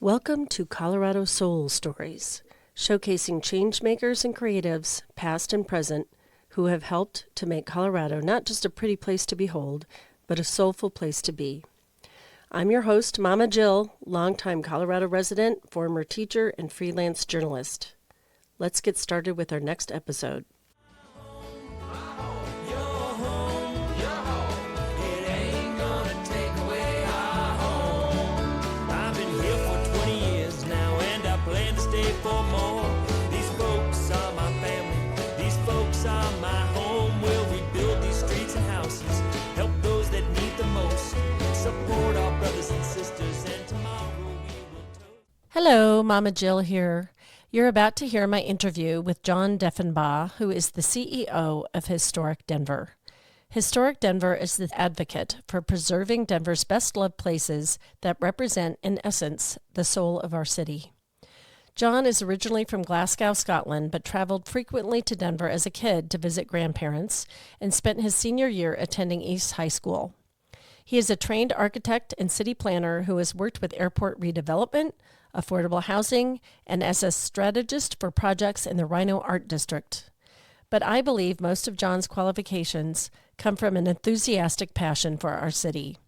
Welcome to Colorado Soul Stories, showcasing changemakers and creatives, past and present, who have helped to make Colorado not just a pretty place to behold, but a soulful place to be. I'm your host, Mama Jill, longtime Colorado resident, former teacher, and freelance journalist. Let's get started with our next episode. Hello, Mama Jill here. You're about to hear my interview with John Deffenbaugh, who is the CEO of Historic Denver. Historic Denver is the advocate for preserving Denver's best-loved places that represent, in essence, the soul of our city. John is originally from Glasgow, Scotland, but traveled frequently to Denver as a kid to visit grandparents and spent his senior year attending East High School. He is a trained architect and city planner who has worked with airport redevelopment, affordable housing, and as a strategist for projects in the Rhino Art District. But I believe most of John's qualifications come from an enthusiastic passion for our city.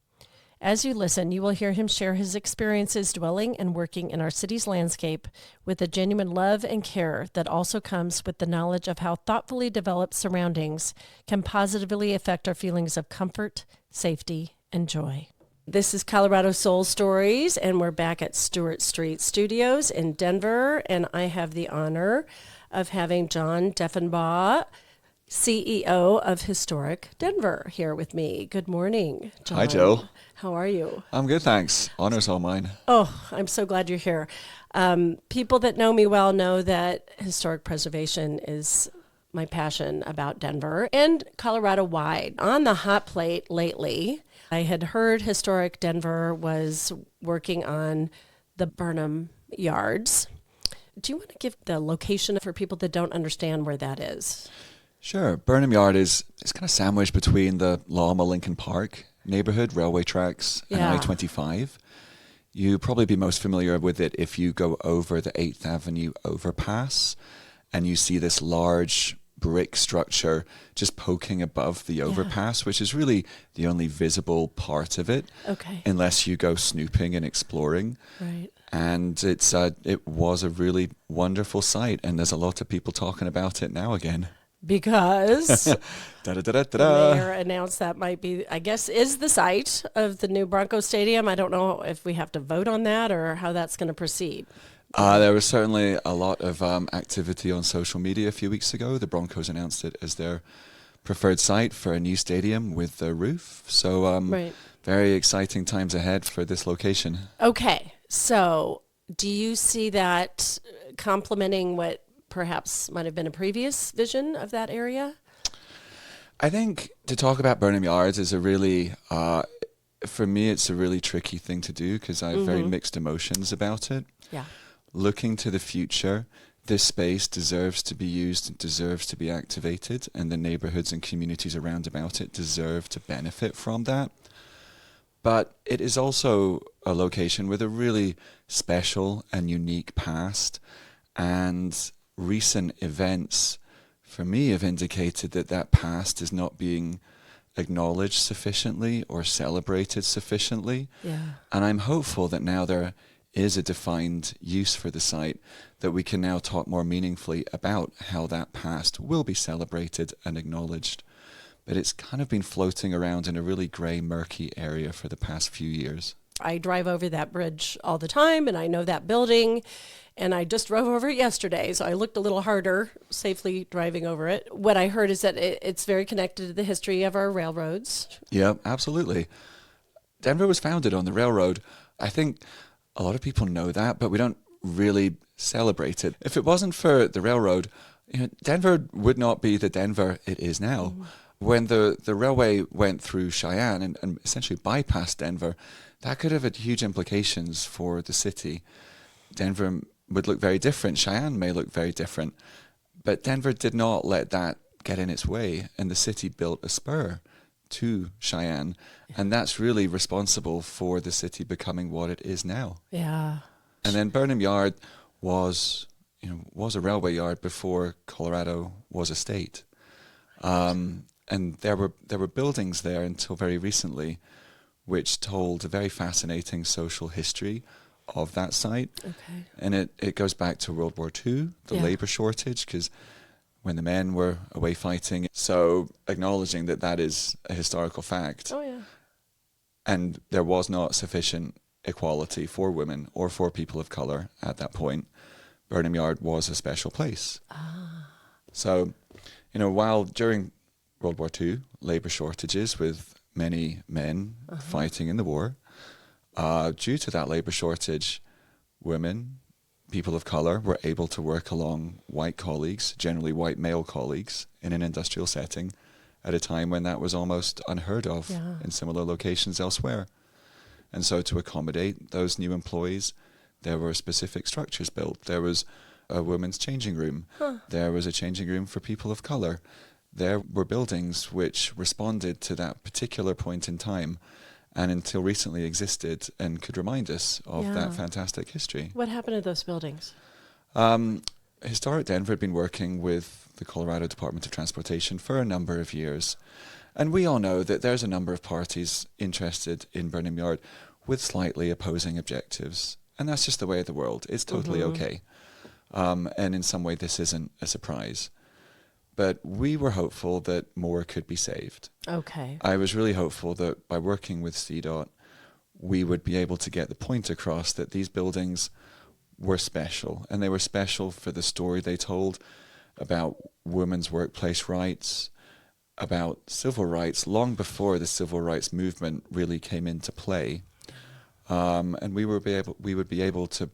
As you listen, you will hear him share his experiences dwelling and working in our city's landscape with a genuine love and care that also comes with the knowledge of how thoughtfully developed surroundings can positively affect our feelings of comfort, safety, and joy. This is Colorado Soul Stories, and we're back at Stewart Street Studios in Denver, and I have the honor of having John Deffenbaugh, CEO of Historic Denver, here with me. Good morning, John. Hi, Jill. How are you? I'm good, thanks. Honor's all mine. Oh, I'm so glad you're here. People that know me well know that historic preservation is my passion about Denver and Colorado-wide. On the hot plate lately, I had heard Historic Denver was working on the Burnham Yards. Do you want to give the location for people that don't understand where that is? Sure. Burnham Yard is kind of sandwiched between the Lama Lincoln Park neighborhood, railway tracks, and I-25. You'll probably be most familiar with it if you go over the 8th Avenue overpass and you see this large brick structure just poking above the overpass, which is really the only visible part of it, unless you go snooping and exploring. Right. And it was a really wonderful site, and there's a lot of people talking about it now again. Because the mayor announced that might be, I guess, is the site of the new Bronco Stadium. I don't know if we have to vote on that or how that's going to proceed. There was certainly a lot of activity on social media a few weeks ago. The Broncos announced it as their preferred site for a new stadium with a roof. So very exciting times ahead for this location. Okay, so do you see that complementing what perhaps might have been a previous vision of that area? I think to talk about Burnham Yards is a really, for me, it's a really tricky thing to do because I have very mixed emotions about it. Yeah. Looking to the future, this space deserves to be used, and deserves to be activated, and the neighborhoods and communities around about it deserve to benefit from that. But it is also a location with a really special and unique past, and recent events, for me, have indicated that that past is not being acknowledged sufficiently or celebrated sufficiently. Yeah. And I'm hopeful that now there is a defined use for the site, that we can now talk more meaningfully about how that past will be celebrated and acknowledged. But it's kind of been floating around in a really grey, murky area for the past few years. I drive over that bridge all the time, and I know that building, and I just drove over it yesterday, so I looked a little harder safely driving over it. What I heard is that it's very connected to the history of our railroads. Yeah, absolutely. Denver was founded on the railroad. I think a lot of people know that, but we don't really celebrate it. If it wasn't for the railroad, Denver would not be the Denver it is now. When the railway went through Cheyenne and essentially bypassed Denver, that could have had huge implications for the city. Denver would look very different. Cheyenne may look very different. But Denver did not let that get in its way, and the city built a spur to Cheyenne, and that's really responsible for the city becoming what it is now. Yeah. And then Burnham Yard was a railway yard before Colorado was a state. And there were buildings there until very recently, which told a very fascinating social history of that site. Okay. And it goes back to World War II, the labor shortage, because when the men were away fighting. So acknowledging that is a historical fact. Oh, yeah. And there was not sufficient equality for women or for people of color at that point. Burnham Yard was a special place. Ah. So, while during World War II, labor shortages with many men fighting in the war, due to that labor shortage, women, people of color were able to work along white colleagues, generally white male colleagues, in an industrial setting at a time when that was almost unheard of in similar locations elsewhere. And so to accommodate those new employees, there were specific structures built. There was a women's changing room. There was a changing room for people of color. There were buildings which responded to that particular point in time and until recently existed and could remind us of that fantastic history. What happened to those buildings? Historic Denver had been working with the Colorado Department of Transportation for a number of years. And we all know that there's a number of parties interested in Burnham Yard with slightly opposing objectives. And that's just the way of the world. It's totally okay. And in some way, this isn't a surprise. But we were hopeful that more could be saved. Okay. I was really hopeful that by working with CDOT, we would be able to get the point across that these buildings were special. And they were special for the story they told about women's workplace rights, about civil rights, long before the civil rights movement really came into play. And we would be able to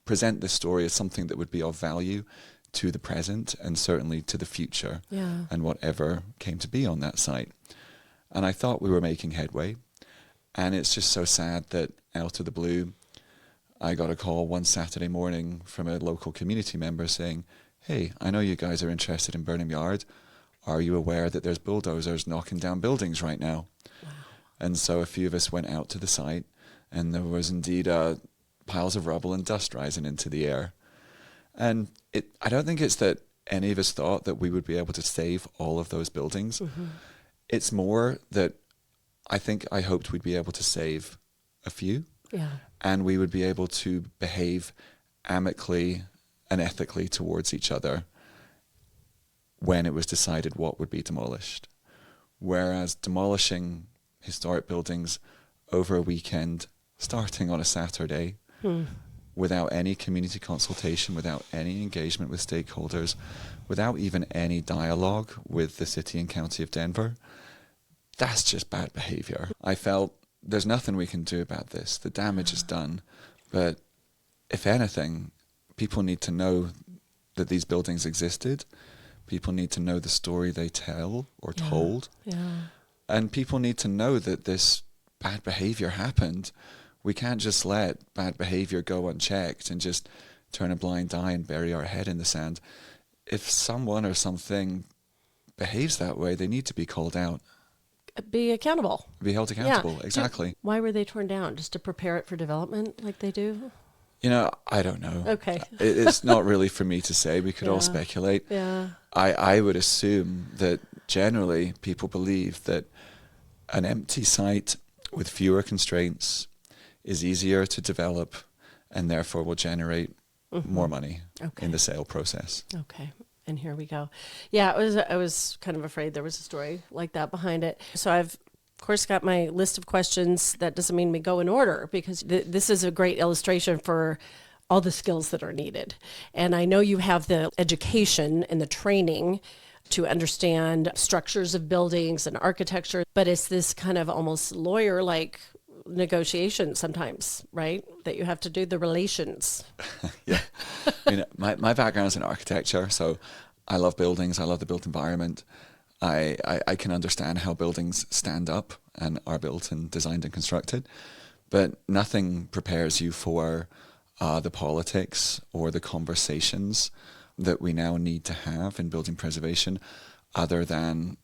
present this story as something that would be of value to the present and certainly to the future and whatever came to be on that site. And I thought we were making headway. And it's just so sad that out of the blue, I got a call one Saturday morning from a local community member saying, "Hey, I know you guys are interested in Burnham Yard. Are you aware that there's bulldozers knocking down buildings right now?" Wow. And so a few of us went out to the site, and there was indeed piles of rubble and dust rising into the air. And I don't think it's that any of us thought that we would be able to save all of those buildings. Mm-hmm. It's more that I hoped we'd be able to save a few. Yeah. And we would be able to behave amicably and ethically towards each other when it was decided what would be demolished. Whereas demolishing historic buildings over a weekend, starting on a Saturday, without any community consultation, without any engagement with stakeholders, without even any dialogue with the city and county of Denver, that's just bad behavior. I felt there's nothing we can do about this. The damage is done. But if anything, people need to know that these buildings existed. People need to know the story they tell or told. Yeah. And people need to know that this bad behavior happened. We can't just let bad behavior go unchecked and just turn a blind eye and bury our head in the sand. If someone or something behaves that way, they need to be called out. Be accountable. Be held accountable, exactly. So why were they torn down? Just to prepare it for development like they do? I don't know. Okay. It's not really for me to say. We could all speculate. Yeah. I would assume that generally people believe that an empty site with fewer constraints is easier to develop and therefore will generate more money in the sale process. Okay. And here we go. Yeah, I was kind of afraid there was a story like that behind it. So I've, of course, got my list of questions. That doesn't mean we go in order because this is a great illustration for all the skills that are needed. And I know you have the education and the training to understand structures of buildings and architecture, but it's this kind of almost lawyer-like negotiation sometimes, right? That you have to do the relations. Yeah. My background's in architecture, so I love buildings. I love the built environment. I can understand how buildings stand up and are built and designed and constructed, but nothing prepares you for the politics or the conversations that we now need to have in building preservation other than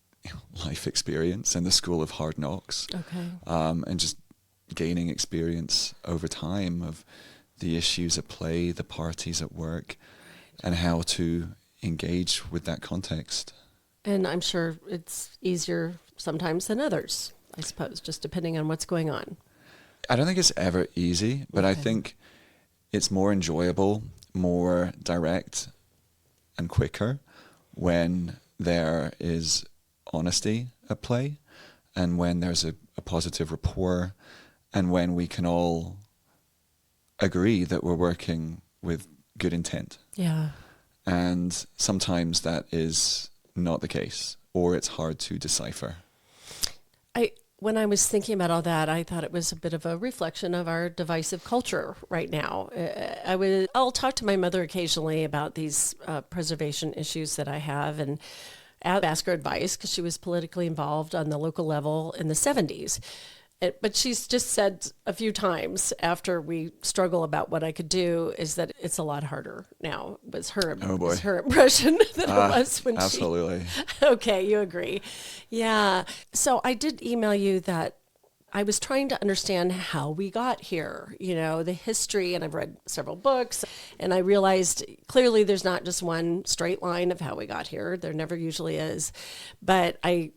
life experience and the school of hard knocks. Okay. And just gaining experience over time of the issues at play, the parties at work, and how to engage with that context. And I'm sure it's easier sometimes than others, I suppose, just depending on what's going on. I don't think it's ever easy, but I think it's more enjoyable, more direct, and quicker when there is honesty at play, and when there's a positive rapport, and when we can all agree that we're working with good intent. Yeah. And sometimes that is not the case, or it's hard to decipher. When I was thinking about all that, I thought it was a bit of a reflection of our divisive culture right now. I'll talk to my mother occasionally about these preservation issues that I have, and ask her advice because she was politically involved on the local level in the 70s. But she's just said a few times after we struggle about what I could do is that it's a lot harder now. Was her impression than it was when absolutely. Okay, you agree. Yeah. So I did email you that I was trying to understand how we got here, the history, and I've read several books, and I realized clearly there's not just one straight line of how we got here. There never usually is. But I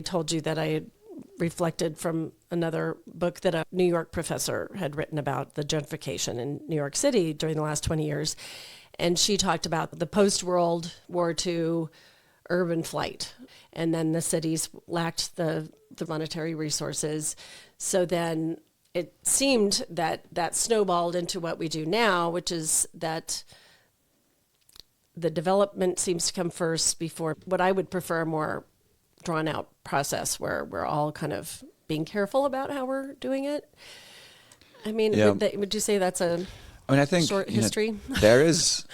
told you that I had reflected from another book that a New York professor had written about the gentrification in New York City during the last 20 years. And she talked about the post-World War II urban flight. And then the cities lacked the monetary resources. So then it seemed that snowballed into what we do now, which is that the development seems to come first before what I would prefer a more drawn out process where we're all kind of being careful about how we're doing it. I mean, would you say that's I think short history? There is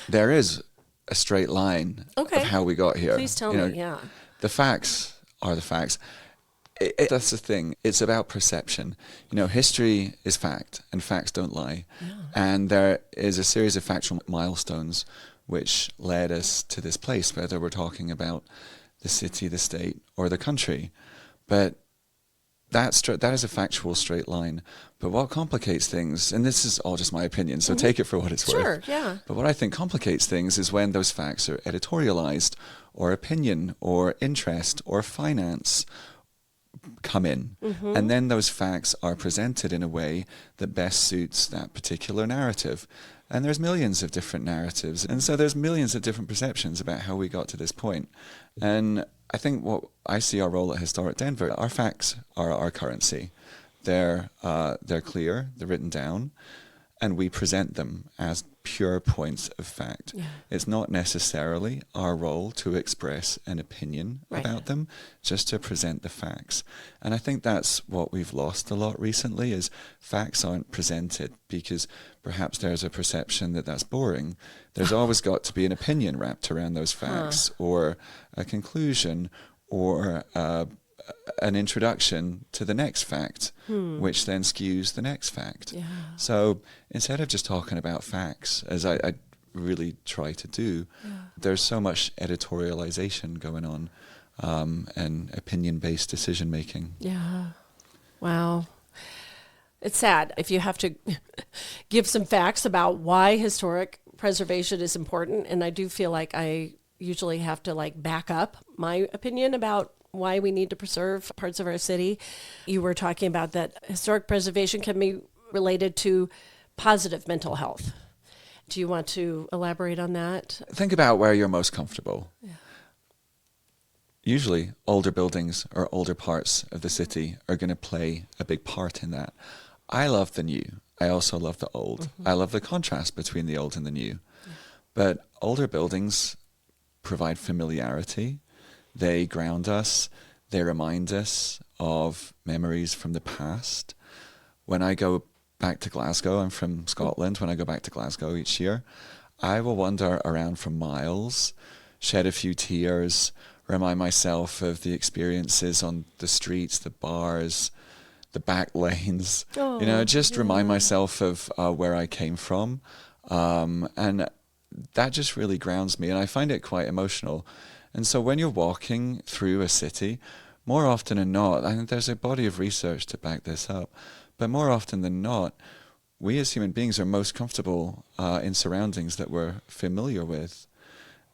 a straight line of how we got here. Please tell me, yeah. The facts are the facts. That's the thing. It's about perception. History is fact, and facts don't lie. Yeah. And there is a series of factual milestones which led us to this place, whether we're talking about the city, the state, or the country. But that is a factual straight line. But what complicates things, and this is all just my opinion, so take it for what it's worth. Sure, yeah. But what I think complicates things is when those facts are editorialized, or opinion, or interest, or finance come in. Mm-hmm. And then those facts are presented in a way that best suits that particular narrative. And there's millions of different narratives. And so there's millions of different perceptions about how we got to this point. And I think what I see our role at Historic Denver, our facts are our currency. They're clear, they're written down, and we present them as pure points of fact. Yeah. It's not necessarily our role to express an opinion about them, just to present the facts. And I think that's what we've lost a lot recently, is facts aren't presented because perhaps there's a perception that that's boring. There's always got to be an opinion wrapped around those facts, or a conclusion, or an introduction to the next fact, which then skews the next fact. Yeah. So instead of just talking about facts, as I really try to do, there's so much editorialization going on, and opinion-based decision-making. Yeah. Wow. It's sad if you have to give some facts about why historic preservation is important, and I do feel like I usually have to back up my opinion about why we need to preserve parts of our city. You were talking about that historic preservation can be related to positive mental health. Do you want to elaborate on that? Think about where you're most comfortable. Yeah. Usually, older buildings or older parts of the city are going to play a big part in that. I love the new. I also love the old. Mm-hmm. I love the contrast between the old and the new. Yeah. But older buildings provide familiarity. They ground us. They remind us of memories from the past. When I go back to Glasgow, I'm from Scotland. When I go back to Glasgow each year, I will wander around for miles, shed a few tears, remind myself of the experiences on the streets, the bars, the back lanes. Remind myself of where I came from. And that just really grounds me. And I find it quite emotional. And so when you're walking through a city, more often than not, I think there's a body of research to back this up, but more often than not, we as human beings are most comfortable in surroundings that we're familiar with.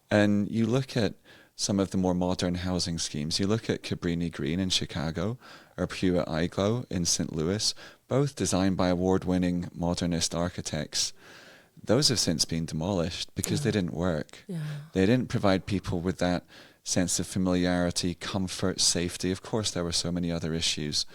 And you look at some of the more modern housing schemes. You look at Cabrini Green in Chicago or Pua Iglo in St. Louis, both designed by award-winning modernist architects. Those have since been demolished because they didn't work. Yeah. They didn't provide people with that sense of familiarity, comfort, safety. Of course, there were so many other issues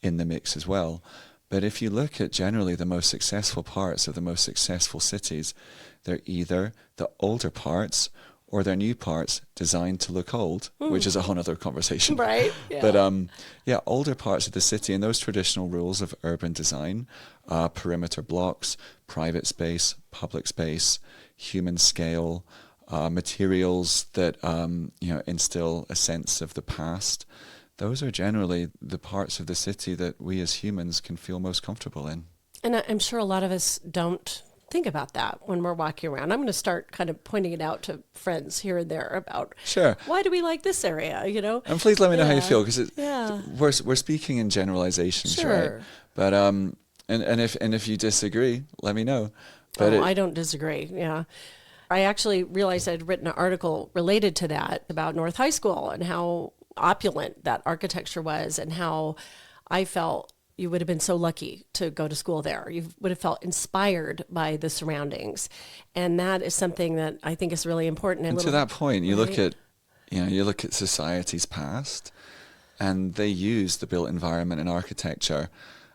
in the mix as well. But if you look at generally the most successful parts of the most successful cities, they're either the older parts or they're new parts designed to look old, which is a whole other conversation. Right. Yeah. But older parts of the city and those traditional rules of urban design, perimeter blocks, private space, public space, human scale, materials that instill a sense of the past. Those are generally the parts of the city that we as humans can feel most comfortable in. And I'm sure a lot of us don't think about that when we're walking around. I'm going to start kind of pointing it out to friends here and there about why do we like this area, And please let me know how you feel, because we're speaking in generalizations, right? But and if you disagree, let me know. But I don't disagree. Yeah. I actually realized I'd written an article related to that about North High School and how opulent that architecture was and how I felt you would have been so lucky to go to school there. You would have felt inspired by the surroundings. And that is something that I think is really important. And to that point, you look at societies past, and they use the built environment and architecture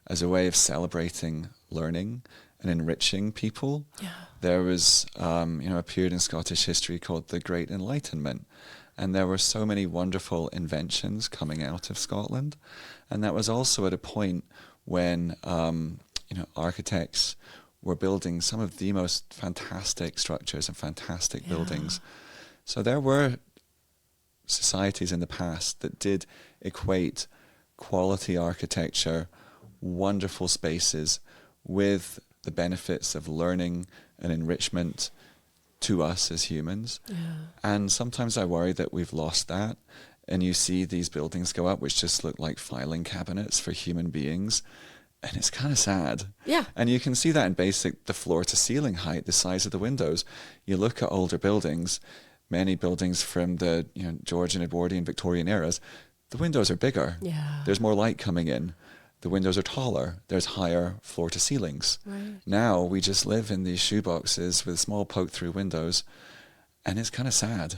as a way of celebrating learning and enriching people. Yeah. There was a period in Scottish history called the Great Enlightenment. And there were so many wonderful inventions coming out of Scotland. And that was also at a point when, architects were building some of the most fantastic structures and fantastic buildings. So there were societies in the past that did equate quality architecture, wonderful spaces, with the benefits of learning and enrichment to us as humans. Yeah. And sometimes I worry that we've lost that. And you see these buildings go up which just look like filing cabinets for human beings. And it's kind of sad. Yeah. And you can see that in the floor to ceiling height, the size of the windows. You look at older buildings, many buildings from the Georgian, Edwardian, Victorian eras, the windows are bigger. Yeah. There's more light coming in. The windows are taller. There's higher floor to ceilings. Right. Now we just live in these shoeboxes with small poke-through windows, and it's kind of sad.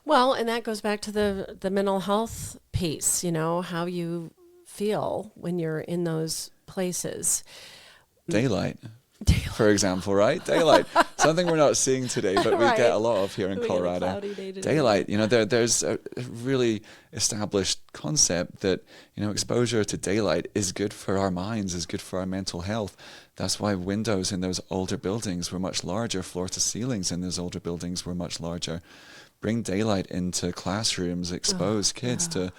Well, and that goes back to the mental health piece, how you feel when you're in those places. Daylight. For example, right? Daylight. Something we're not seeing today, but we get a lot of here in Colorado. Daylight. There's a really established concept that, exposure to daylight is good for our minds, is good for our mental health. That's why windows in those older buildings were much larger, floor to ceilings in those older buildings were much larger. Bring daylight into classrooms, expose kids to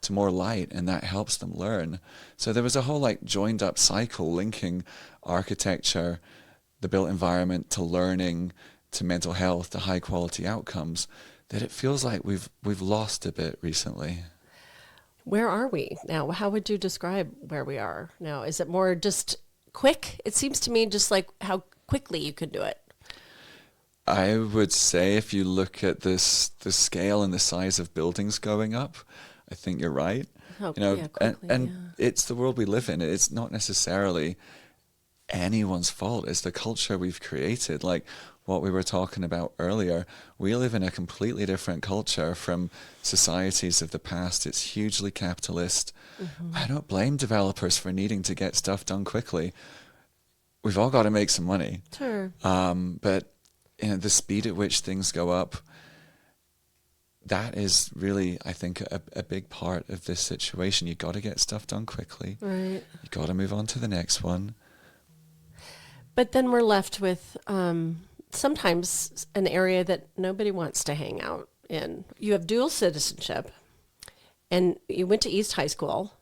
more light, and that helps them learn. So there was a whole joined up cycle linking architecture, the built environment, to learning, to mental health, to high quality outcomes, that it feels like we've lost a bit recently. Where are we now? How would you describe where we are now? Is it more just quick? It seems to me just like how quickly you can do it. I would say if you look at the scale and the size of buildings going up, I think you're right. It's the world we live in. It's not necessarily anyone's fault. It's the culture we've created. Like what we were talking about earlier, we live in a completely different culture from societies of the past. It's hugely capitalist. Mm-hmm. I don't blame developers for needing to get stuff done quickly. We've all got to make some money. Sure. But the speed at which things go up, that is really, I think, a big part of this situation. You got to get stuff done quickly. Right. You got to move on to the next one. But then we're left with sometimes an area that nobody wants to hang out in. You have dual citizenship, and you went to East High School.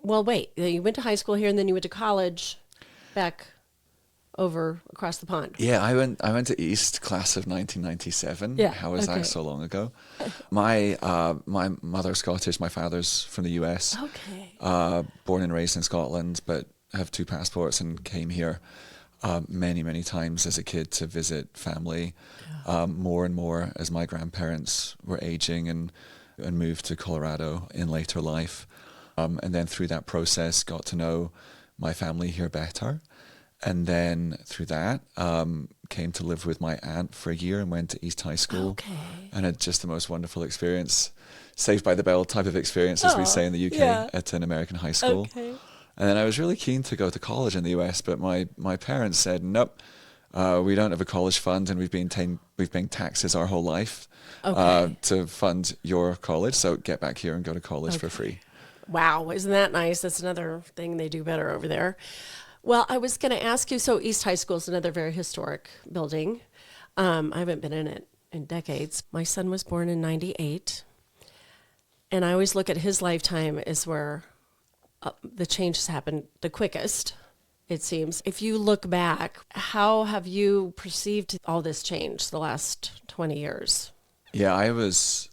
Well, wait, you went to high school here, and then you went to college back over across the pond. Yeah, I went to East, class of 1997. Yeah, how was that so long ago? My mother's Scottish, my father's from the US. Okay. Born and raised in Scotland, but have two passports and came here many, many times as a kid to visit family, more and more as my grandparents were aging and moved to Colorado in later life. And then through that process, got to know my family here better. And then through that, came to live with my aunt for a year and went to East High School. Okay. And had just the most wonderful experience, Saved by the Bell type of experience, as we say in the UK, at an American high school. Okay. And then I was really keen to go to college in the US, but my parents said, nope, we don't have a college fund, and we've been paying taxes our whole life to fund your college, so get back here and go to college for free. Wow, isn't that nice? That's another thing they do better over there. Well, I was going to ask you, so East High School is another very historic building. I haven't been in it in decades. My son was born in 98, and I always look at his lifetime as where the changes happened the quickest, it seems. If you look back, how have you perceived all this change the last 20 years? Yeah, I was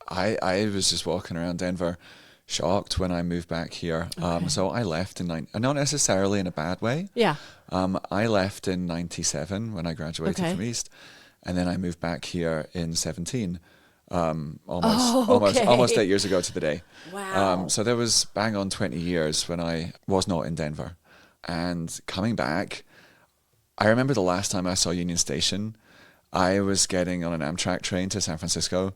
just walking around Denver, shocked when I moved back here. So I left not necessarily in a bad way. Yeah. I left in 97 when I graduated from East, and then I moved back here in 17. Almost 8 years ago to the day. Wow. So there was bang on 20 years when I was not in Denver. And coming back, I remember the last time I saw Union Station, I was getting on an Amtrak train to San Francisco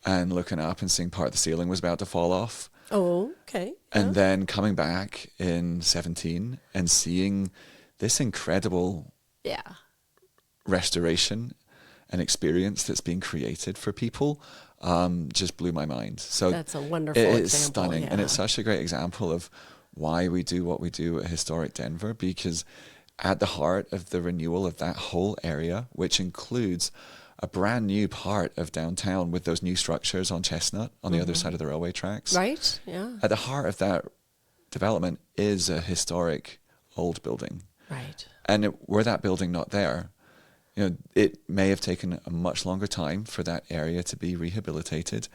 and looking up and seeing part of the ceiling was about to fall off. Oh, okay. And then coming back in 17 and seeing this incredible restoration and experience that's being created for people just blew my mind. So that's a wonderful example. It's Stunning. And it's such a great example of why we do what we do at Historic Denver, because at the heart of the renewal of that whole area, which includes a brand new part of downtown with those new structures on Chestnut on the other side of the railway tracks. Right, yeah. At the heart of that development is a historic old building. Right. And were that building not there, it may have taken a much longer time for that area to be rehabilitated,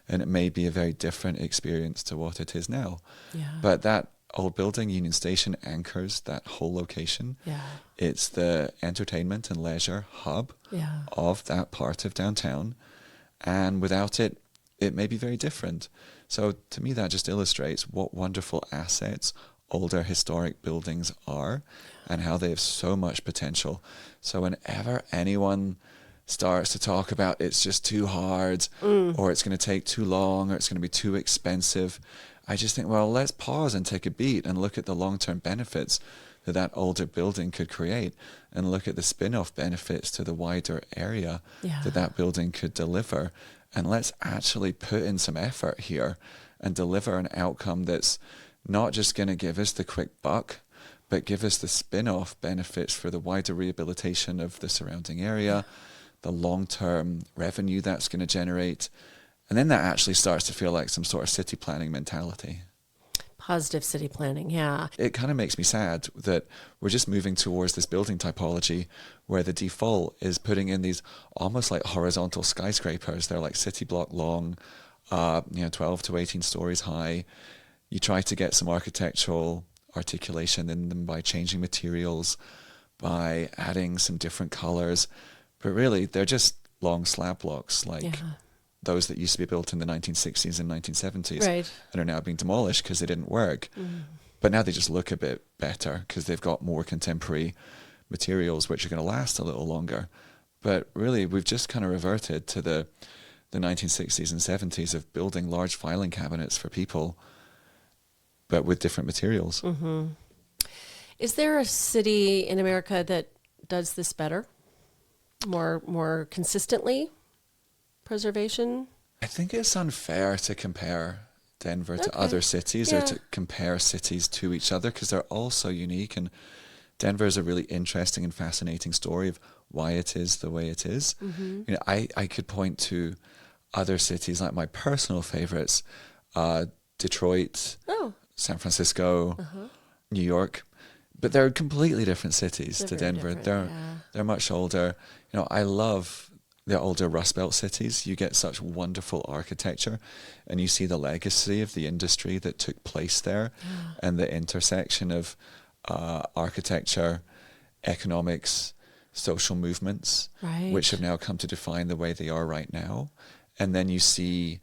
and it may be a very different experience to what it is now. Yeah. But that old building, Union Station, anchors that whole location. Yeah. It's the entertainment and leisure hub of that part of downtown. And without it, it may be very different. So to me, that just illustrates what wonderful assets older historic buildings are and how they have so much potential. So whenever anyone starts to talk about it's just too hard or it's going to take too long or it's going to be too expensive, I just think, well, let's pause and take a beat and look at the long-term benefits that older building could create and look at the spin-off benefits to the wider area that building could deliver. And let's actually put in some effort here and deliver an outcome that's not just going to give us the quick buck, but give us the spin-off benefits for the wider rehabilitation of the surrounding area, the long-term revenue that's going to generate. And then that actually starts to feel like some sort of city planning mentality. Positive city planning, yeah. It kind of makes me sad that we're just moving towards this building typology where the default is putting in these almost like horizontal skyscrapers. They're like city block long, 12 to 18 stories high. You try to get some architectural articulation in them by changing materials, by adding some different colors. But really, they're just long slab blocks like those that used to be built in the 1960s and 1970s and are now being demolished because they didn't work. But now they just look a bit better because they've got more contemporary materials which are going to last a little longer. But really, we've just kind of reverted to the 1960s and 70s of building large filing cabinets for people, but with different materials. Is there a city in America that does this better, more consistently? Preservation? I think it's unfair to compare Denver to other cities or to compare cities to each other because they're all so unique, and Denver is a really interesting and fascinating story of why it is the way it is. I could point to other cities like my personal favorites, Detroit, San Francisco, New York, but they're completely different cities to Denver. They're much older. I love the older Rust Belt cities. You get such wonderful architecture and you see the legacy of the industry that took place there and the intersection of architecture economics, social movements, Right. which have now come to define the way they are right now. And then you see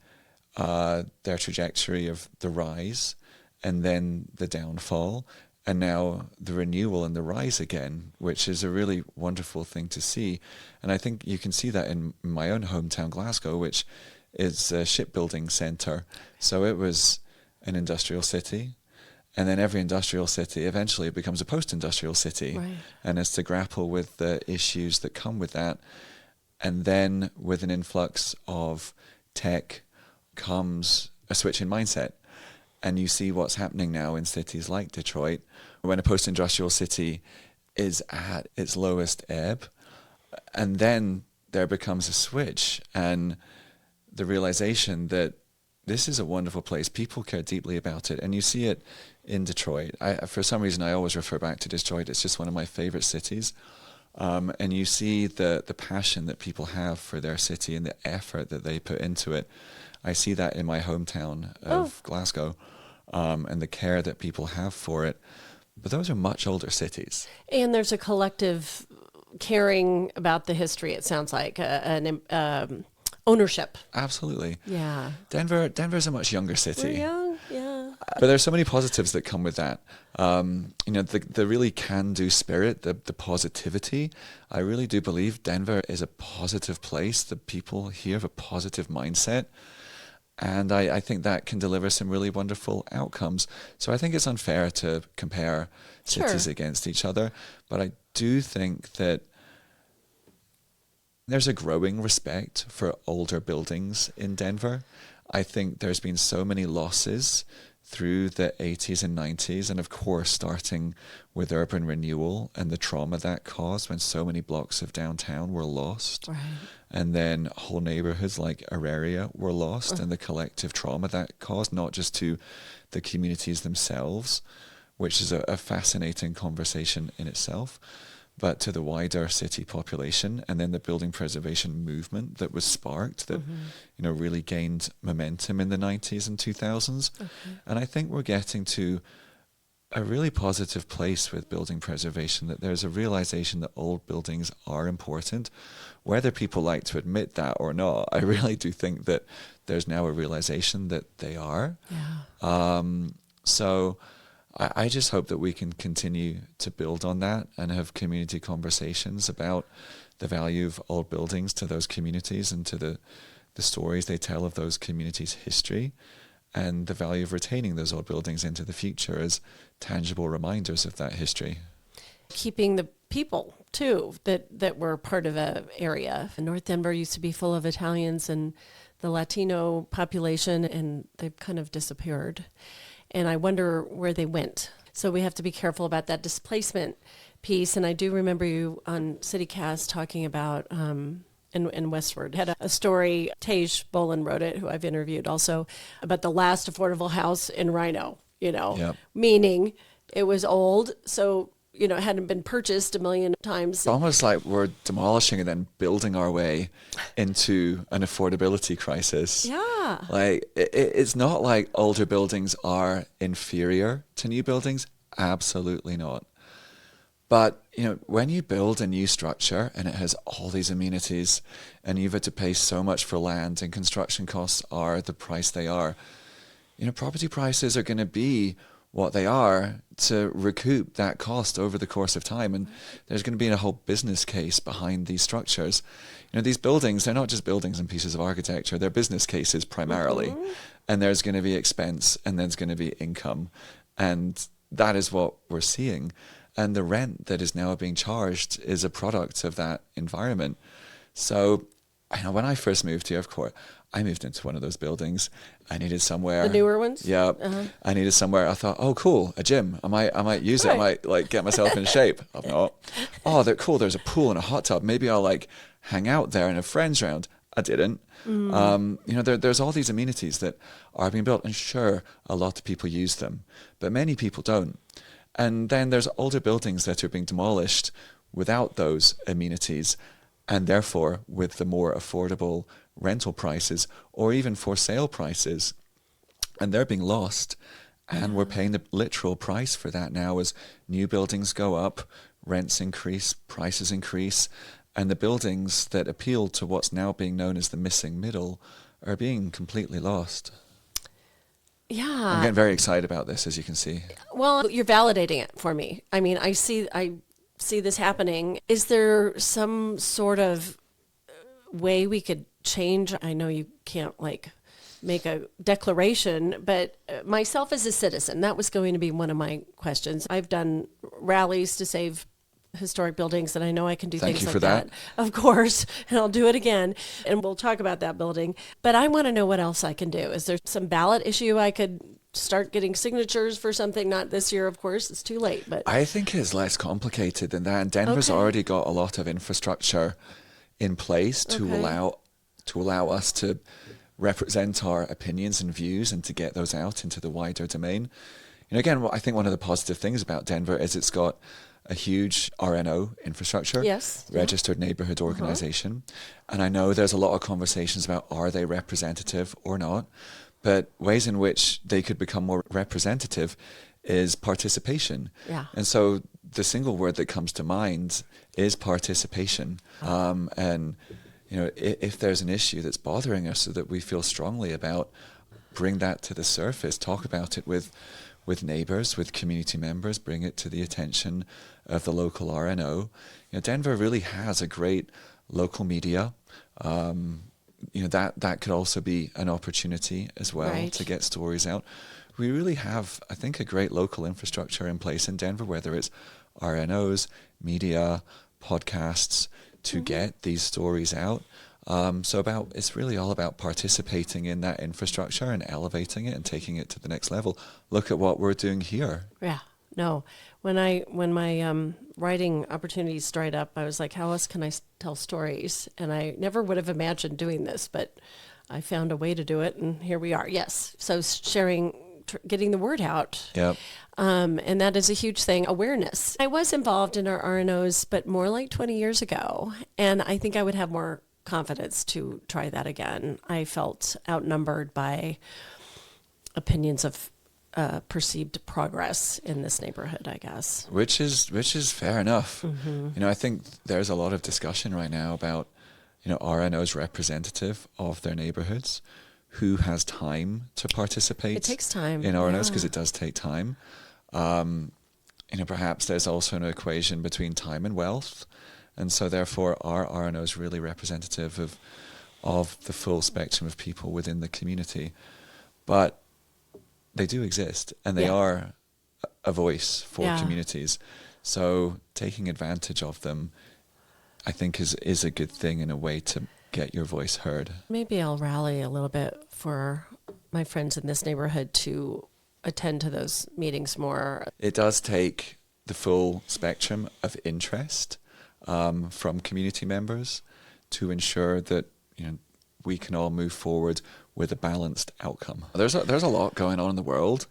their trajectory of the rise and then the downfall, and now the renewal and the rise again, which is a really wonderful thing to see. And I think you can see that in my own hometown, Glasgow, which is a shipbuilding centre. So it was an industrial city. And then every industrial city eventually becomes a post-industrial city, Right. and has to grapple with the issues that come with that. And then with an influx of tech comes a switch in mindset. And you see what's happening now in cities like Detroit, when a post-industrial city is at its lowest ebb, and then there becomes a switch and the realization that this is a wonderful place. People care deeply about it. And you see it in Detroit. For some reason, I always refer back to Detroit. It's just one of my favorite cities. And you see the passion that people have for their city and the effort that they put into it. I see that in my hometown of Glasgow, and the care that people have for it. But those are much older cities. And there's a collective caring about the history, it sounds like, an ownership. Absolutely. Yeah. Denver's a much younger We're city. young, yeah. But there's so many positives that come with that. The really can-do spirit, the positivity. I really do believe Denver is a positive place. The people here have a positive mindset. And I think that can deliver some really wonderful outcomes. So I think it's unfair to compare cities Sure. against each other. But I do think that there's a growing respect for older buildings in Denver. I think there's been so many losses through the 80s and 90s, and of course starting with urban renewal and the trauma that caused when so many blocks of downtown were lost. Right. And then whole neighborhoods like Auraria were lost, and the collective trauma that caused, not just to the communities themselves, which is a fascinating conversation in itself, but to the wider city population, and then the building preservation movement that was sparked that really gained momentum in the 90s and 2000s. And I think we're getting to a really positive place with building preservation, that there's a realization that old buildings are important. Whether people like to admit that or not, I really do think that there's now a realization that they are. Yeah. So I just hope that we can continue to build on that and have community conversations about the value of old buildings to those communities and to the stories they tell of those communities' history, and the value of retaining those old buildings into the future as tangible reminders of that history. Keeping the people, too, that were part of an area. North Denver used to be full of Italians and the Latino population, and they've kind of disappeared. And I wonder where they went. So we have to be careful about that displacement piece. And I do remember you on CityCast talking about, in Westward, had a story, Tej Bolin wrote it, who I've interviewed also, about the last affordable house in Rhino, Yep. meaning it was old, so, it hadn't been purchased a million times. It's almost like we're demolishing and then building our way into an affordability crisis. Yeah. Like, it's not like older buildings are inferior to new buildings. Absolutely not. But, when you build a new structure and it has all these amenities and you've had to pay so much for land and construction costs are the price they are, property prices are going to be what they are to recoup that cost over the course of time. And there's going to be a whole business case behind these structures. These buildings, they're not just buildings and pieces of architecture, they're business cases primarily. And there's going to be expense and there's going to be income. And that is what we're seeing. And the rent that is now being charged is a product of that environment. So, when I first moved here, of course, I moved into one of those buildings. I needed somewhere. The newer ones? Yeah. I needed somewhere. I thought, oh, cool, a gym. I might use it. I might get myself in shape. I'm not. Oh, they're cool. There's a pool and a hot tub. Maybe I'll hang out there and have friends around. I didn't. There's all these amenities that are being built, and sure, a lot of people use them, but many people don't. And then there's older buildings that are being demolished without those amenities, and therefore with the more affordable rental prices or even for sale prices, and they're being lost. And we're paying the literal price for that now as new buildings go up, rents increase, prices increase, and the buildings that appeal to what's now being known as the missing middle are being completely lost. Yeah. I'm getting very excited about this, as you can see. Well, you're validating it for me. I mean, I see this happening. Is there some sort of way we could change? I know you can't make a declaration, but myself as a citizen, that was going to be one of my questions. I've done rallies to save historic buildings, and I know I can do Thank things you like for that. Of course, and I'll do it again, and we'll talk about that building. But I want to know what else I can do. Is there some ballot issue I could start getting signatures for something? Not this year, of course, it's too late. But I think it's less complicated than that. And Denver's already got a lot of infrastructure in place to allow us to represent our opinions and views and to get those out into the wider domain. Again, I think one of the positive things about Denver is it's got a huge RNO infrastructure, yes, registered neighborhood organization. And I know there's a lot of conversations about are they representative or not, but ways in which they could become more representative is participation. Yeah. And so the single word that comes to mind is participation. And if there's an issue that's bothering us so that we feel strongly about, bring that to the surface, talk about it with neighbors, with community members, bring it to the attention of the local RNO. Denver really has a great local media. That could also be an opportunity as well to get stories out. We really have, I think, a great local infrastructure in place in Denver, whether it's RNOs, media, podcasts, to get these stories out. It's really all about participating in that infrastructure and elevating it and taking it to the next level. Look at what we're doing here. Yeah, no. When my writing opportunities dried up, I was like, how else can I tell stories? And I never would have imagined doing this, but I found a way to do it, and here we are. Yes, so sharing, getting the word out. Yep. And that is a huge thing, awareness. I was involved in our RNOs, but more like 20 years ago, and I think I would have more confidence to try that again. I felt outnumbered by opinions of perceived progress in this neighborhood, I guess. Which is fair enough. I think there's a lot of discussion right now about, RNOs representative of their neighborhoods, who has time to participate. It takes time in RNOs because it does take time. Perhaps there's also an equation between time and wealth. And so therefore are RNOs really representative of the full spectrum of people within the community? But they do exist, and they are a voice for communities. So taking advantage of them, I think, is a good thing in a way to get your voice heard. Maybe I'll rally a little bit for my friends in this neighborhood to attend to those meetings more. It does take the full spectrum of interest from community members to ensure that we can all move forward with a balanced outcome. There's a lot going on in the world,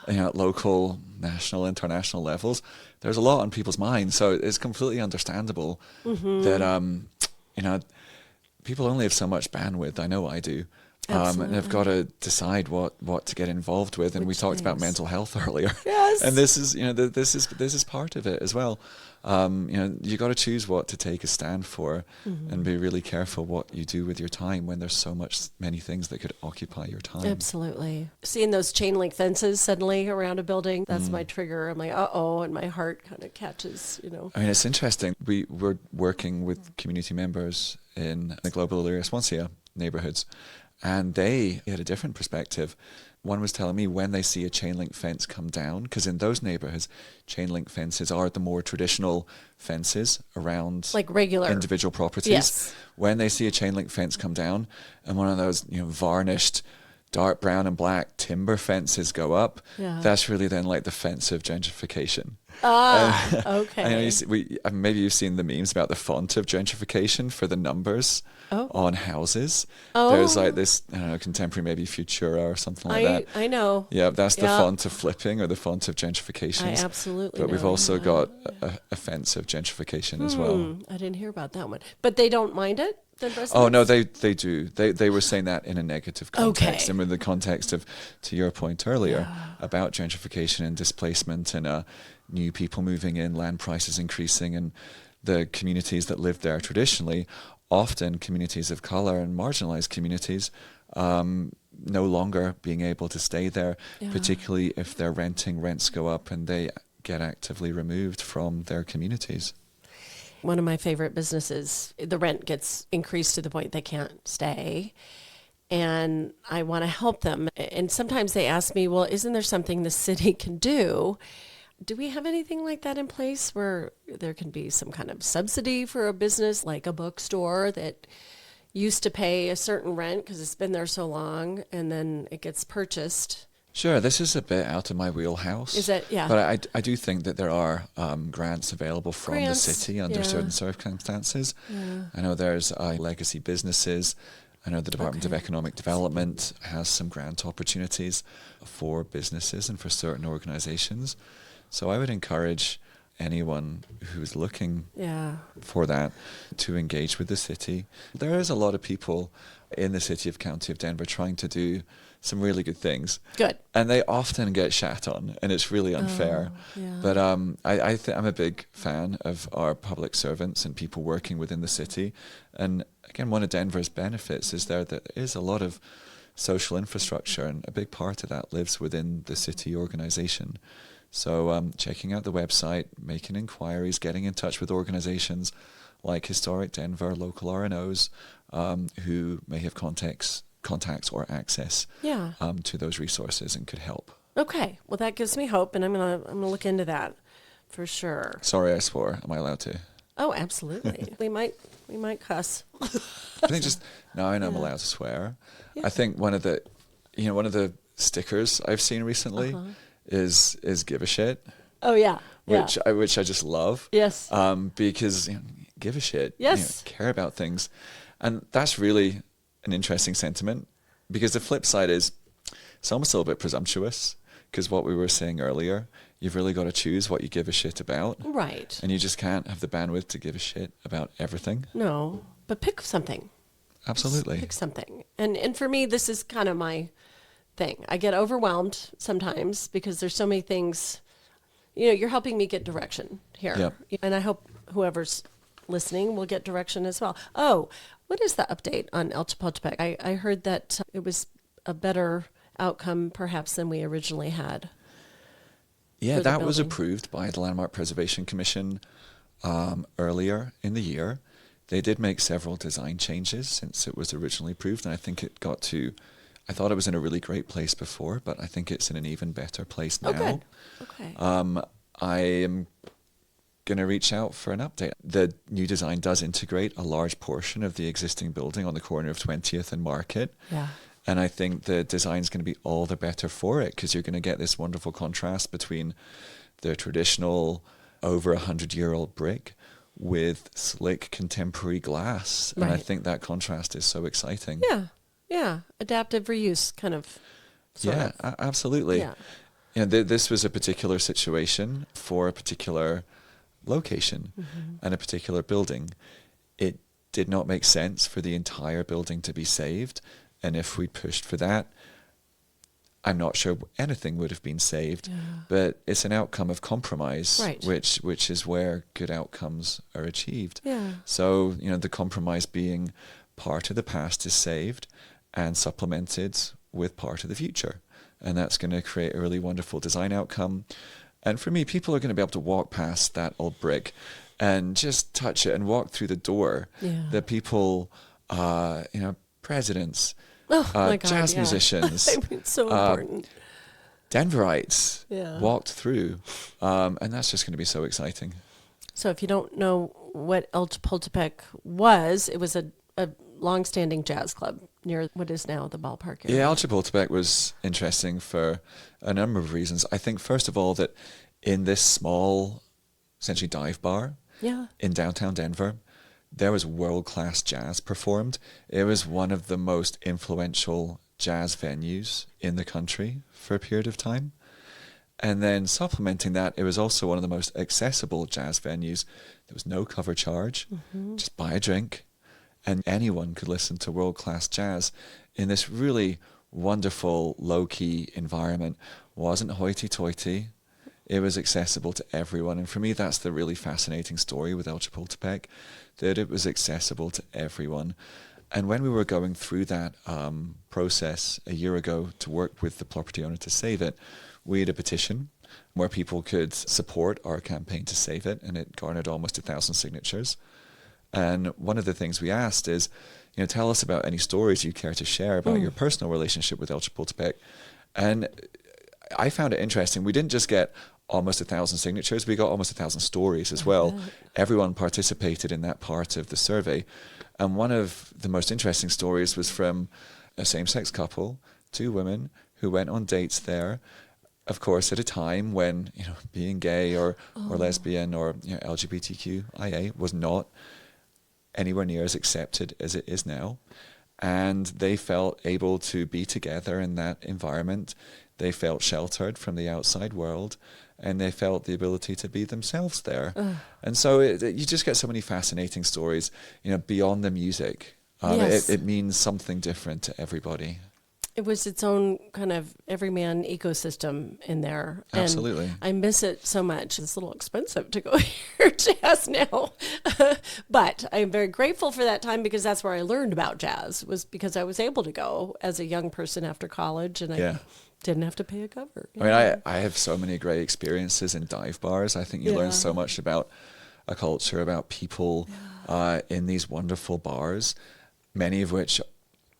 at local, national, international levels. There's a lot on people's minds, so it's completely understandable that people only have so much bandwidth. I know I do. And have got to decide what to get involved with. And we talked about mental health earlier. Yes. And this is this is part of it as well. You got to choose what to take a stand for, and be really careful what you do with your time when there's many things that could occupy your time. Absolutely. Seeing those chain link fences suddenly around a building, that's my trigger. I'm like, uh-oh, and my heart kind of catches, I mean, it's interesting. We're working with community members in the Global Area Swansea neighborhoods, and they had a different perspective. One was telling me when they see a chain link fence come down, because in those neighborhoods, chain link fences are the more traditional fences around like regular individual properties. Yes. When they see a chain link fence come down and one of those varnished dark brown and black timber fences go up, that's really then like the fence of gentrification. Okay. I know maybe you've seen the memes about the font of gentrification for the numbers on houses. There's like this, I don't know, contemporary maybe Futura or something like that. I know. Yeah, that's the font of flipping or the font of gentrification. I absolutely But know. we've also got a fence of gentrification as well. I didn't hear about that one. But they don't mind it? Oh, no, they do. They were saying that in a negative context. Okay. And in the context of, to your point earlier, about gentrification and displacement and new people moving in, land prices increasing, and the communities that lived there traditionally, often communities of color and marginalized communities, no longer being able to stay there, particularly if they're renting, rents go up and they get actively removed from their communities. One of my favorite businesses, the rent gets increased to the point they can't stay. And I want to help them. And sometimes they ask me, well, isn't there something the city can do? Do we have anything like that in place where there can be some kind of subsidy for a business like a bookstore that used to pay a certain rent because it's been there so long and then it gets purchased? Sure, this is a bit out of my wheelhouse. Is it? Yeah. But I do think that there are grants available from the city under certain circumstances. Yeah. I know there's legacy businesses. I know the Department of Economic Development has some grant opportunities for businesses and for certain organizations. So I would encourage anyone who's looking for that to engage with the city. There is a lot of people in the city of County of Denver trying to do some really good things. Good. And they often get shat on, and it's really unfair. But I'm a big fan of our public servants and people working within the city. And again, one of Denver's benefits is that there is a lot of social infrastructure, and a big part of that lives within the city organization. So checking out the website, making inquiries, getting in touch with organizations like Historic Denver, local RNOs, who may have contacts or access to those resources and could help. Okay. Well, that gives me hope, and I'm gonna look into that for sure. Sorry, I swore. Am I allowed to? Oh, absolutely. we might cuss. I think I know I'm allowed to swear. Yeah. I think one of the stickers I've seen recently is give a shit. Oh yeah. Which I just love. Yes. Because give a shit. Yes. Care about things, and that's really an interesting sentiment, because the flip side is it's almost a little bit presumptuous, because what we were saying earlier, you've really got to choose what you give a shit about. Right. And you just can't have the bandwidth to give a shit about everything. No, but pick something. Absolutely. Just pick something. And for me, this is kind of my thing. I get overwhelmed sometimes because there's so many things. You're helping me get direction here. Yep. And I hope whoever's listening will get direction as well. Oh, what is the update on El Chapultepec? I heard that it was a better outcome perhaps than we originally had. Yeah, that was approved by the Landmark Preservation Commission earlier in the year. They did make several design changes since it was originally approved, and I think I thought it was in a really great place before, but I think it's in an even better place now. Oh, good. Okay. I am going to reach out for an update. The new design does integrate a large portion of the existing building on the corner of 20th and Market. Yeah. And I think the design is going to be all the better for it, because you're going to get this wonderful contrast between the traditional over 100-year-old brick with slick contemporary glass. Right. And I think that contrast is so exciting. Yeah. Adaptive reuse kind of. Absolutely. Yeah. This was a particular situation for a particular location and a particular building. It did not make sense for the entire building to be saved, and if we pushed for that, I'm not sure anything would have been saved. But it's an outcome of compromise, right, which is where good outcomes are achieved. So the compromise being part of the past is saved and supplemented with part of the future, and that's going to create a really wonderful design outcome. And for me, people are going to be able to walk past that old brick and just touch it and walk through the door. The people, presidents, jazz musicians, it's so important. Denverites walked through, and that's just going to be so exciting. So if you don't know what El Chapultepec was, it was a long-standing jazz club near what is now the ballpark area. Yeah, El Chapultepec was interesting for a number of reasons. I think, first of all, that in this small, essentially dive bar in downtown Denver, there was world-class jazz performed. It was one of the most influential jazz venues in the country for a period of time. And then supplementing that, it was also one of the most accessible jazz venues. There was no cover charge, just buy a drink, and anyone could listen to world-class jazz in this really wonderful, low-key environment. Wasn't hoity-toity. It was accessible to everyone. And for me, that's the really fascinating story with El Chapultepec, that it was accessible to everyone. And when we were going through that process a year ago to work with the property owner to save it, we had a petition where people could support our campaign to save it, and it garnered almost 1,000 signatures. And one of the things we asked is, tell us about any stories you care to share about your personal relationship with El Chapultepec. And I found it interesting. We didn't just get almost 1,000 signatures, we got almost 1,000 stories as well. Everyone participated in that part of the survey. And one of the most interesting stories was from a same-sex couple, 2 women, who went on dates there, of course, at a time when, being gay or lesbian or LGBTQIA was not anywhere near as accepted as it is now. And they felt able to be together in that environment. They felt sheltered from the outside world, and they felt the ability to be themselves there. And so you just get so many fascinating stories, beyond the music. Yes. It means something different to everybody. It was its own kind of everyman ecosystem in there. And Absolutely. I miss it so much. It's a little expensive to go hear jazz now. But I'm very grateful for that time, because that's where I learned about jazz, was because I was able to go as a young person after college, and I didn't have to pay a cover. I mean, I have so many great experiences in dive bars. I think you learn so much about a culture, about people in these wonderful bars, many of which,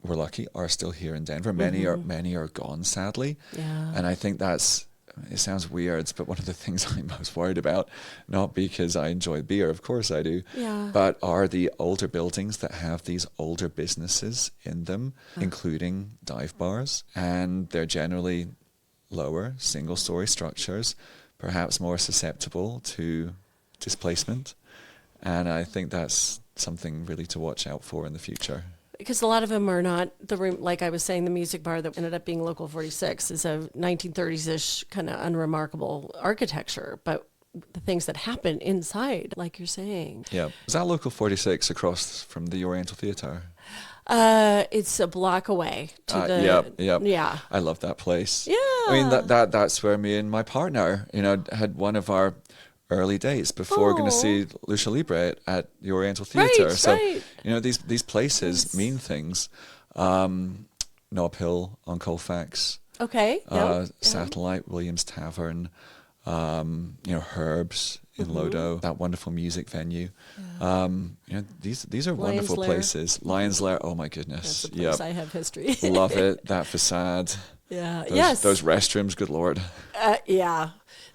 we're lucky, are still here in Denver. Many are gone, sadly. Yeah. And I think it sounds weird, but one of the things I'm most worried about, not because I enjoy beer, of course I do, but are the older buildings that have these older businesses in them, including dive bars. And they're generally lower, single-story structures, perhaps more susceptible to displacement. And I think that's something really to watch out for in the future. Because a lot of them are not, like I was saying, the music bar that ended up being Local 46 is a 1930s-ish kind of unremarkable architecture, but the things that happen inside, like you're saying. Yeah. Is that Local 46 across from the Oriental Theatre? It's a block away to Yeah. I love that place. Yeah. I mean, that's where me and my partner, had one of our early days before going to see Lucia Libre at the Oriental Theatre. These places mean things. Nob Hill on Colfax. Okay. Satellite, Williams Tavern, Herbs in Lodo, that wonderful music venue. These are wonderful places. Lion's Lair, oh my goodness. That's a place I have history. Love it. That facade. Yeah. Those restrooms, good Lord.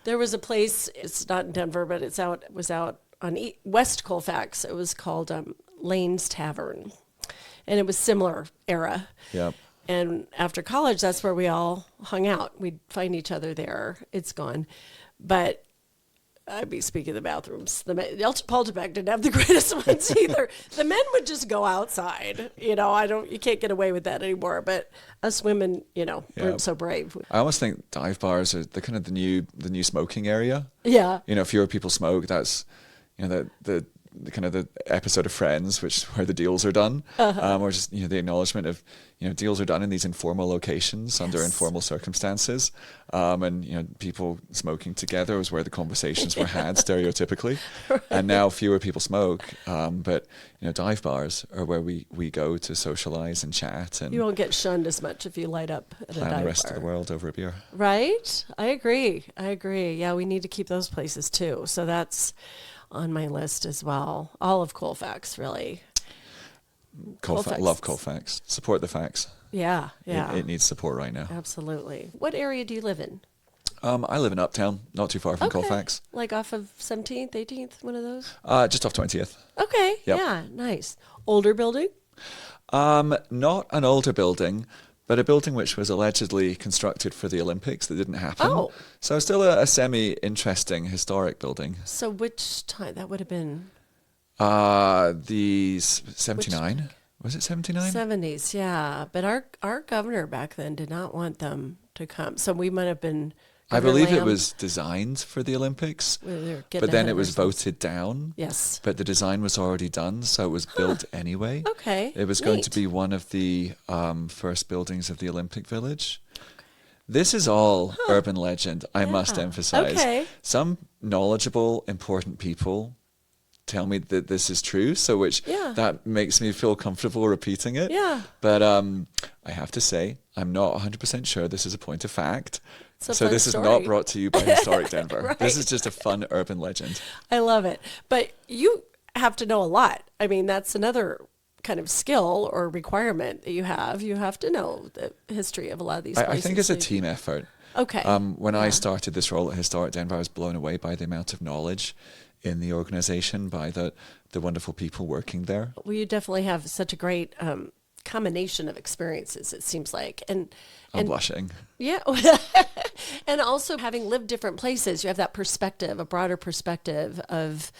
There was a place, it's not in Denver, but it was out on West Colfax. It was called Lane's Tavern. And it was similar era. Yep. And after college, that's where we all hung out. We'd find each other there. It's gone. But I'd be speaking of the bathrooms. El Chapultepec didn't have the greatest ones either. The men would just go outside. You can't get away with that anymore. But us women, weren't so brave. I almost think dive bars are the kind of the new smoking area. Yeah. Fewer people smoke. That's, the kind of the episode of Friends, where the deals are done, or just the acknowledgement of deals are done in these informal locations under informal circumstances, and people smoking together was where the conversations were had stereotypically, and now fewer people smoke, but dive bars are where we go to socialize and chat, and you won't get shunned as much if you light up at a dive bar. The rest of the world over a beer. Right? I agree. Yeah, we need to keep those places too. So that's on my list as well. All of Colfax, really. Colfax. Love Colfax. Support the facts. Yeah. It needs support right now. Absolutely. What area do you live in? I live in Uptown, not too far from Colfax. Like off of 17th, 18th, one of those? Just off 20th. Okay. Yep. Yeah, nice. Older building? Not an older building, but a building which was allegedly constructed for the Olympics that didn't happen. Oh. So still a semi-interesting historic building. So which time? That would have been... the 79? Was it 79? 70s, yeah. But our governor back then did not want them to come. So we might have been... I believe it was designed for the Olympics, but then it was voted down. Yes. But the design was already done, so it was built anyway. Okay. It was going to be one of the first buildings of the Olympic Village. This is all urban legend, I must Yeah. emphasize. Okay. Some knowledgeable, important people tell me that this is true, so which Yeah. that makes me feel comfortable repeating it. Yeah. But I have to say, I'm not 100% sure this is a point of fact. It's a So fun this is story. not brought to you by Historic Denver. This Right. is just a fun urban legend. I love it. But you have to know a lot. I mean, that's another kind of skill or requirement that you have. You have to know the history of a lot of these places. I think it's a team effort. Okay. When I started this role at Historic Denver, I was blown away by the amount of knowledge in the organization, by the wonderful people working there. Well, you definitely have such a great combination of experiences, it seems like. I'm blushing. Yeah. And also having lived different places, you have that perspective, a broader perspective of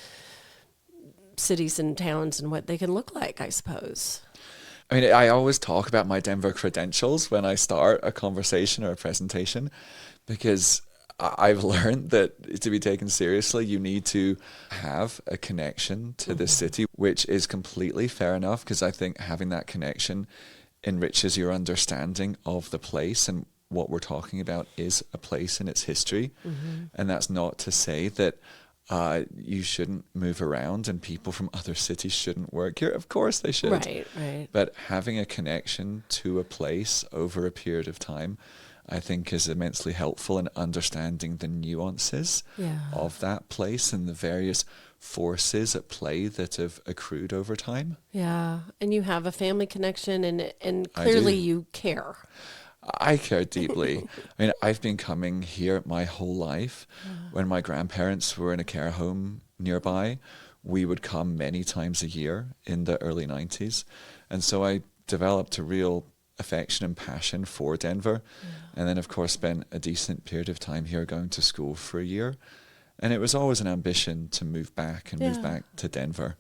cities and towns and what they can look like, I suppose. I mean, I always talk about my Denver credentials when I start a conversation or a presentation, because I've learned that to be taken seriously, you need to have a connection to the city, which is completely fair enough, because I think having that connection enriches your understanding of the place, and what we're talking about is a place and its history. And that's not to say that you shouldn't move around and people from other cities shouldn't work here. Of course they should. Right, right. But having a connection to a place over a period of time, I think, is immensely helpful in understanding the nuances of that place and the various forces at play that have accrued over time. Yeah. And you have a family connection, and clearly do. you care. I care deeply. I mean, I've been coming here my whole life. When my grandparents were in a care home nearby, we would come many times a year in the early 90s. And so I developed a real affection and passion for Denver. And then, of course, spent a decent period of time here going to school for a year. And it was always an ambition to move back and move back to Denver.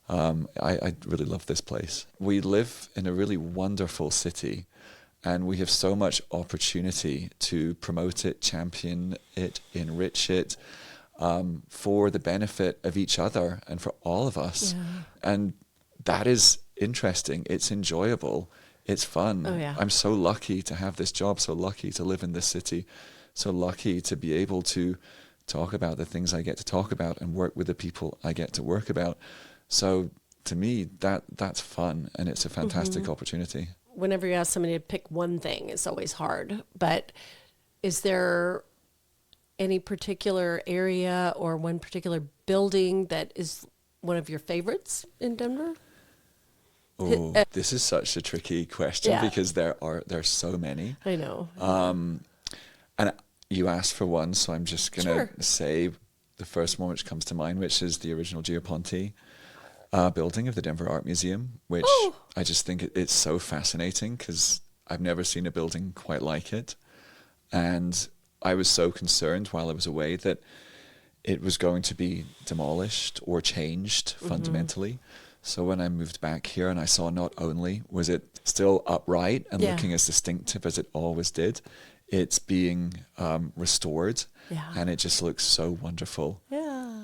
I really love this place. We live in a really wonderful city, and we have so much opportunity to promote it, champion it, enrich it, for the benefit of each other and for all of us. And that is interesting. It's enjoyable. It's fun. Oh, yeah. I'm so lucky to have this job, so lucky to live in this city, so lucky to be able to talk about the things I get to talk about and work with the people I get to work about. So to me, that's fun, and it's a fantastic opportunity. Whenever you ask somebody to pick one thing, it's always hard. But is there any particular area or one particular building that is one of your favorites in Denver? Oh, this is such a tricky question because there's so many. I know. And you asked for one, so I'm just going to say the first one which comes to mind, which is the original Giaponti building of the Denver Art Museum, which I just think it's so fascinating because I've never seen a building quite like it. And I was so concerned while I was away that it was going to be demolished or changed fundamentally. So when I moved back here and I saw not only was it still upright and looking as distinctive as it always did, it's being restored, and it just looks so wonderful.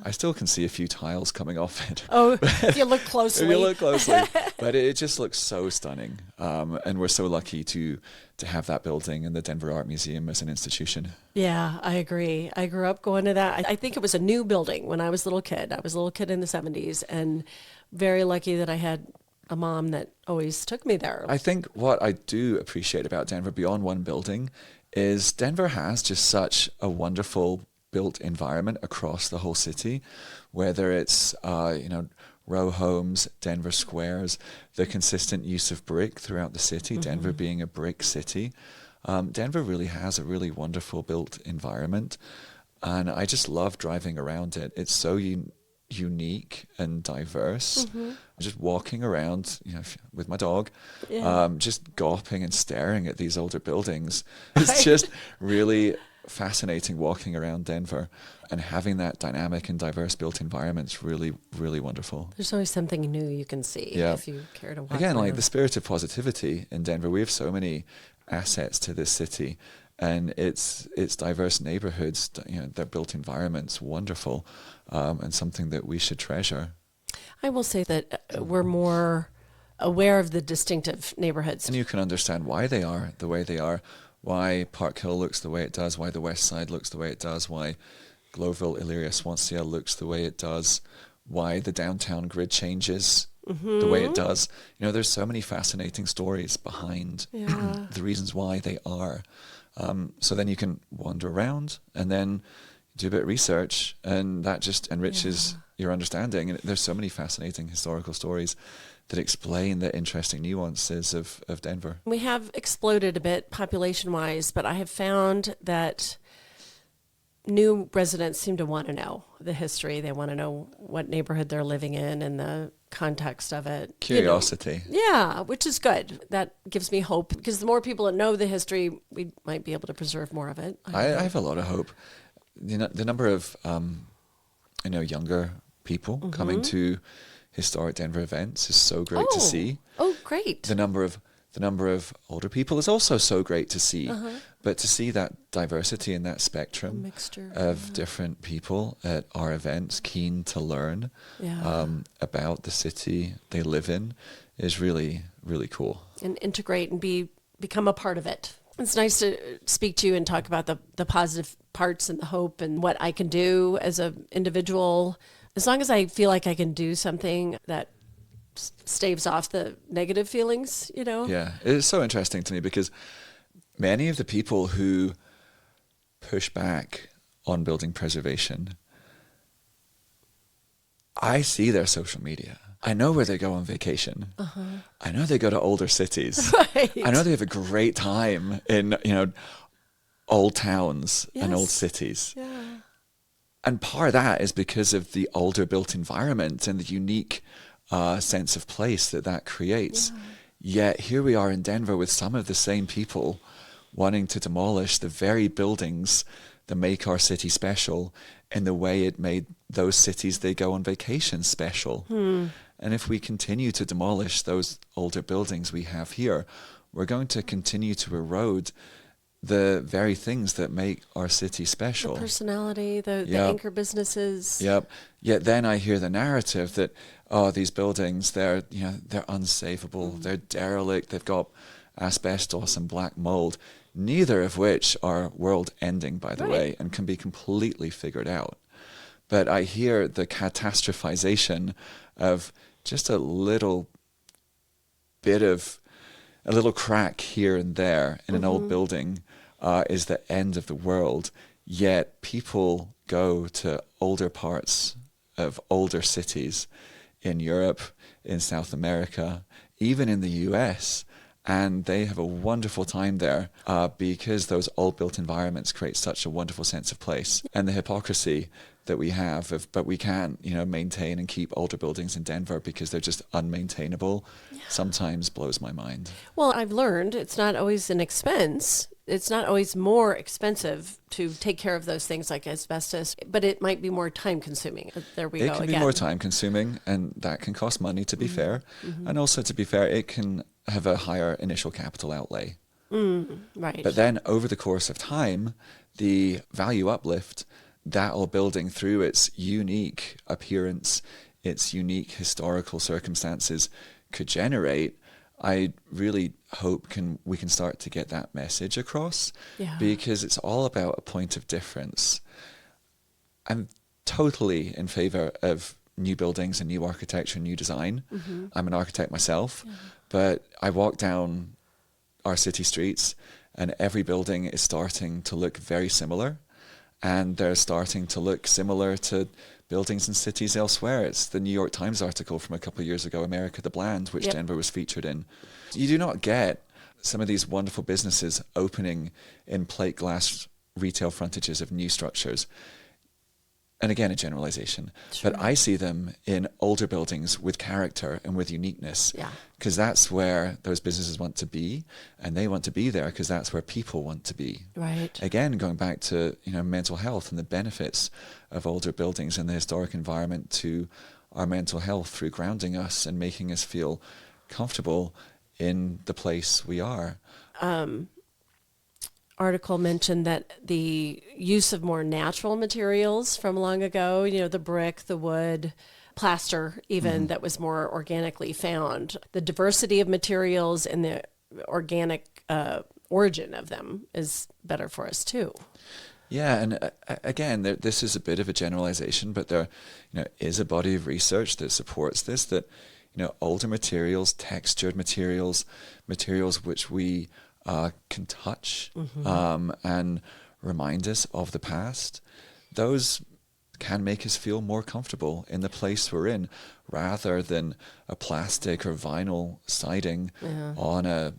I still can see a few tiles coming off it. Oh, if you look closely. If you look closely. But it just looks so stunning. And we're so lucky to have that building and the Denver Art Museum as an institution. Yeah, I agree. I grew up going to that. I think it was a new building when I was a little kid. I was a little kid in the 70s, and very lucky that I had a mom that always took me there. I think what I do appreciate about Denver beyond one building is Denver has just such a wonderful built environment across the whole city, whether it's row homes, Denver squares, the consistent use of brick throughout the city, Denver being a brick city. Denver really has a really wonderful built environment, and I just love driving around it. It's so unique and diverse. Just walking around, with my dog, just gawping and staring at these older buildings. It's just really fascinating walking around Denver, and having that dynamic and diverse built environment is really, really wonderful. There's always something new you can see if you care to walk Again, around. like the spirit of positivity in Denver, we have so many assets to this city, and its diverse neighborhoods, their built environment's wonderful, and something that we should treasure. I will say that we're more aware of the distinctive neighborhoods. And you can understand why they are the way they are why Park Hill looks the way it does, why the West Side looks the way it does, why Glorville, Elyria, Swansea looks the way it does, why the downtown grid changes the way it does. You know, there's so many fascinating stories behind the reasons why they are. So then you can wander around and then do a bit of research, and that just enriches your understanding. And there's so many fascinating historical stories that explain the interesting nuances of Denver. We have exploded a bit population-wise, but I have found that new residents seem to want to know the history. They want to know what neighborhood they're living in and the context of it. Curiosity. You know. Yeah, which is good. That gives me hope, because the more people that know the history, we might be able to preserve more of it. I have a lot of hope. The number of younger people coming to historic Denver events is so great to see. Oh, great. The number of older people is also so great to see. But to see that diversity and that spectrum mixture of different people at our events, keen to learn about the city they live in, is really, really cool. And integrate and become a part of it. It's nice to speak to you and talk about the positive parts and the hope and what I can do as an individual. As long as I feel like I can do something that staves off the negative feelings, you know? Yeah, it's so interesting to me because many of the people who push back on building preservation, I see their social media. I know where they go on vacation. I know they go to older cities. Right. I know they have a great time in, old towns and old cities. Yeah. And part of that is because of the older built environment and the unique sense of place that creates. Yet here we are in Denver with some of the same people wanting to demolish the very buildings that make our city special in the way it made those cities they go on vacation special. And if we continue to demolish those older buildings we have here, we're going to continue to erode the very things that make our city special. The personality, the anchor businesses. Yep. Yet then I hear the narrative that, these buildings, they're unsavable, they're derelict, they've got asbestos and black mold, neither of which are world ending, by the way, and can be completely figured out. But I hear the catastrophization of just a little crack here and there in an old building is the end of the world. Yet people go to older parts of older cities in Europe, in South America, even in the US, and they have a wonderful time there because those old built environments create such a wonderful sense of place. And the hypocrisy that we have but we can't maintain and keep older buildings in Denver because they're just unmaintainable sometimes blows my mind. Well, I've learned it's not always an expense. It's not always more expensive to take care of those things like asbestos, but it might be more time consuming. There we go again. It can be more time consuming, and that can cost money, to be fair. And also, to be fair, it can have a higher initial capital outlay. Right. But then over the course of time, the value uplift that old building, through its unique appearance, its unique historical circumstances, could generate, I really hope we can start to get that message across, because it's all about a point of difference. I'm totally in favor of new buildings and new architecture, new design. I'm an architect myself, but I walk down our city streets and every building is starting to look very similar. And they're starting to look similar to buildings in cities elsewhere. It's the New York Times article from a couple of years ago, America the Bland, which Denver was featured in. You do not get some of these wonderful businesses opening in plate glass retail frontages of new structures. And again, a generalization. Sure. But I see them in older buildings with character and with uniqueness. Yeah. Because that's where those businesses want to be. And they want to be there because that's where people want to be. Right. Again, going back to mental health and the benefits of older buildings and the historic environment to our mental health through grounding us and making us feel comfortable in the place we are. Article mentioned that the use of more natural materials from long ago, the brick, the wood, plaster even, that was more organically found. The diversity of materials and the organic origin of them is better for us too. Yeah, and again, this is a bit of a generalization, but there, is a body of research that supports this. That older materials, textured materials, materials which we can touch and remind us of the past, those can make us feel more comfortable in the place we're in, rather than a plastic or vinyl siding on a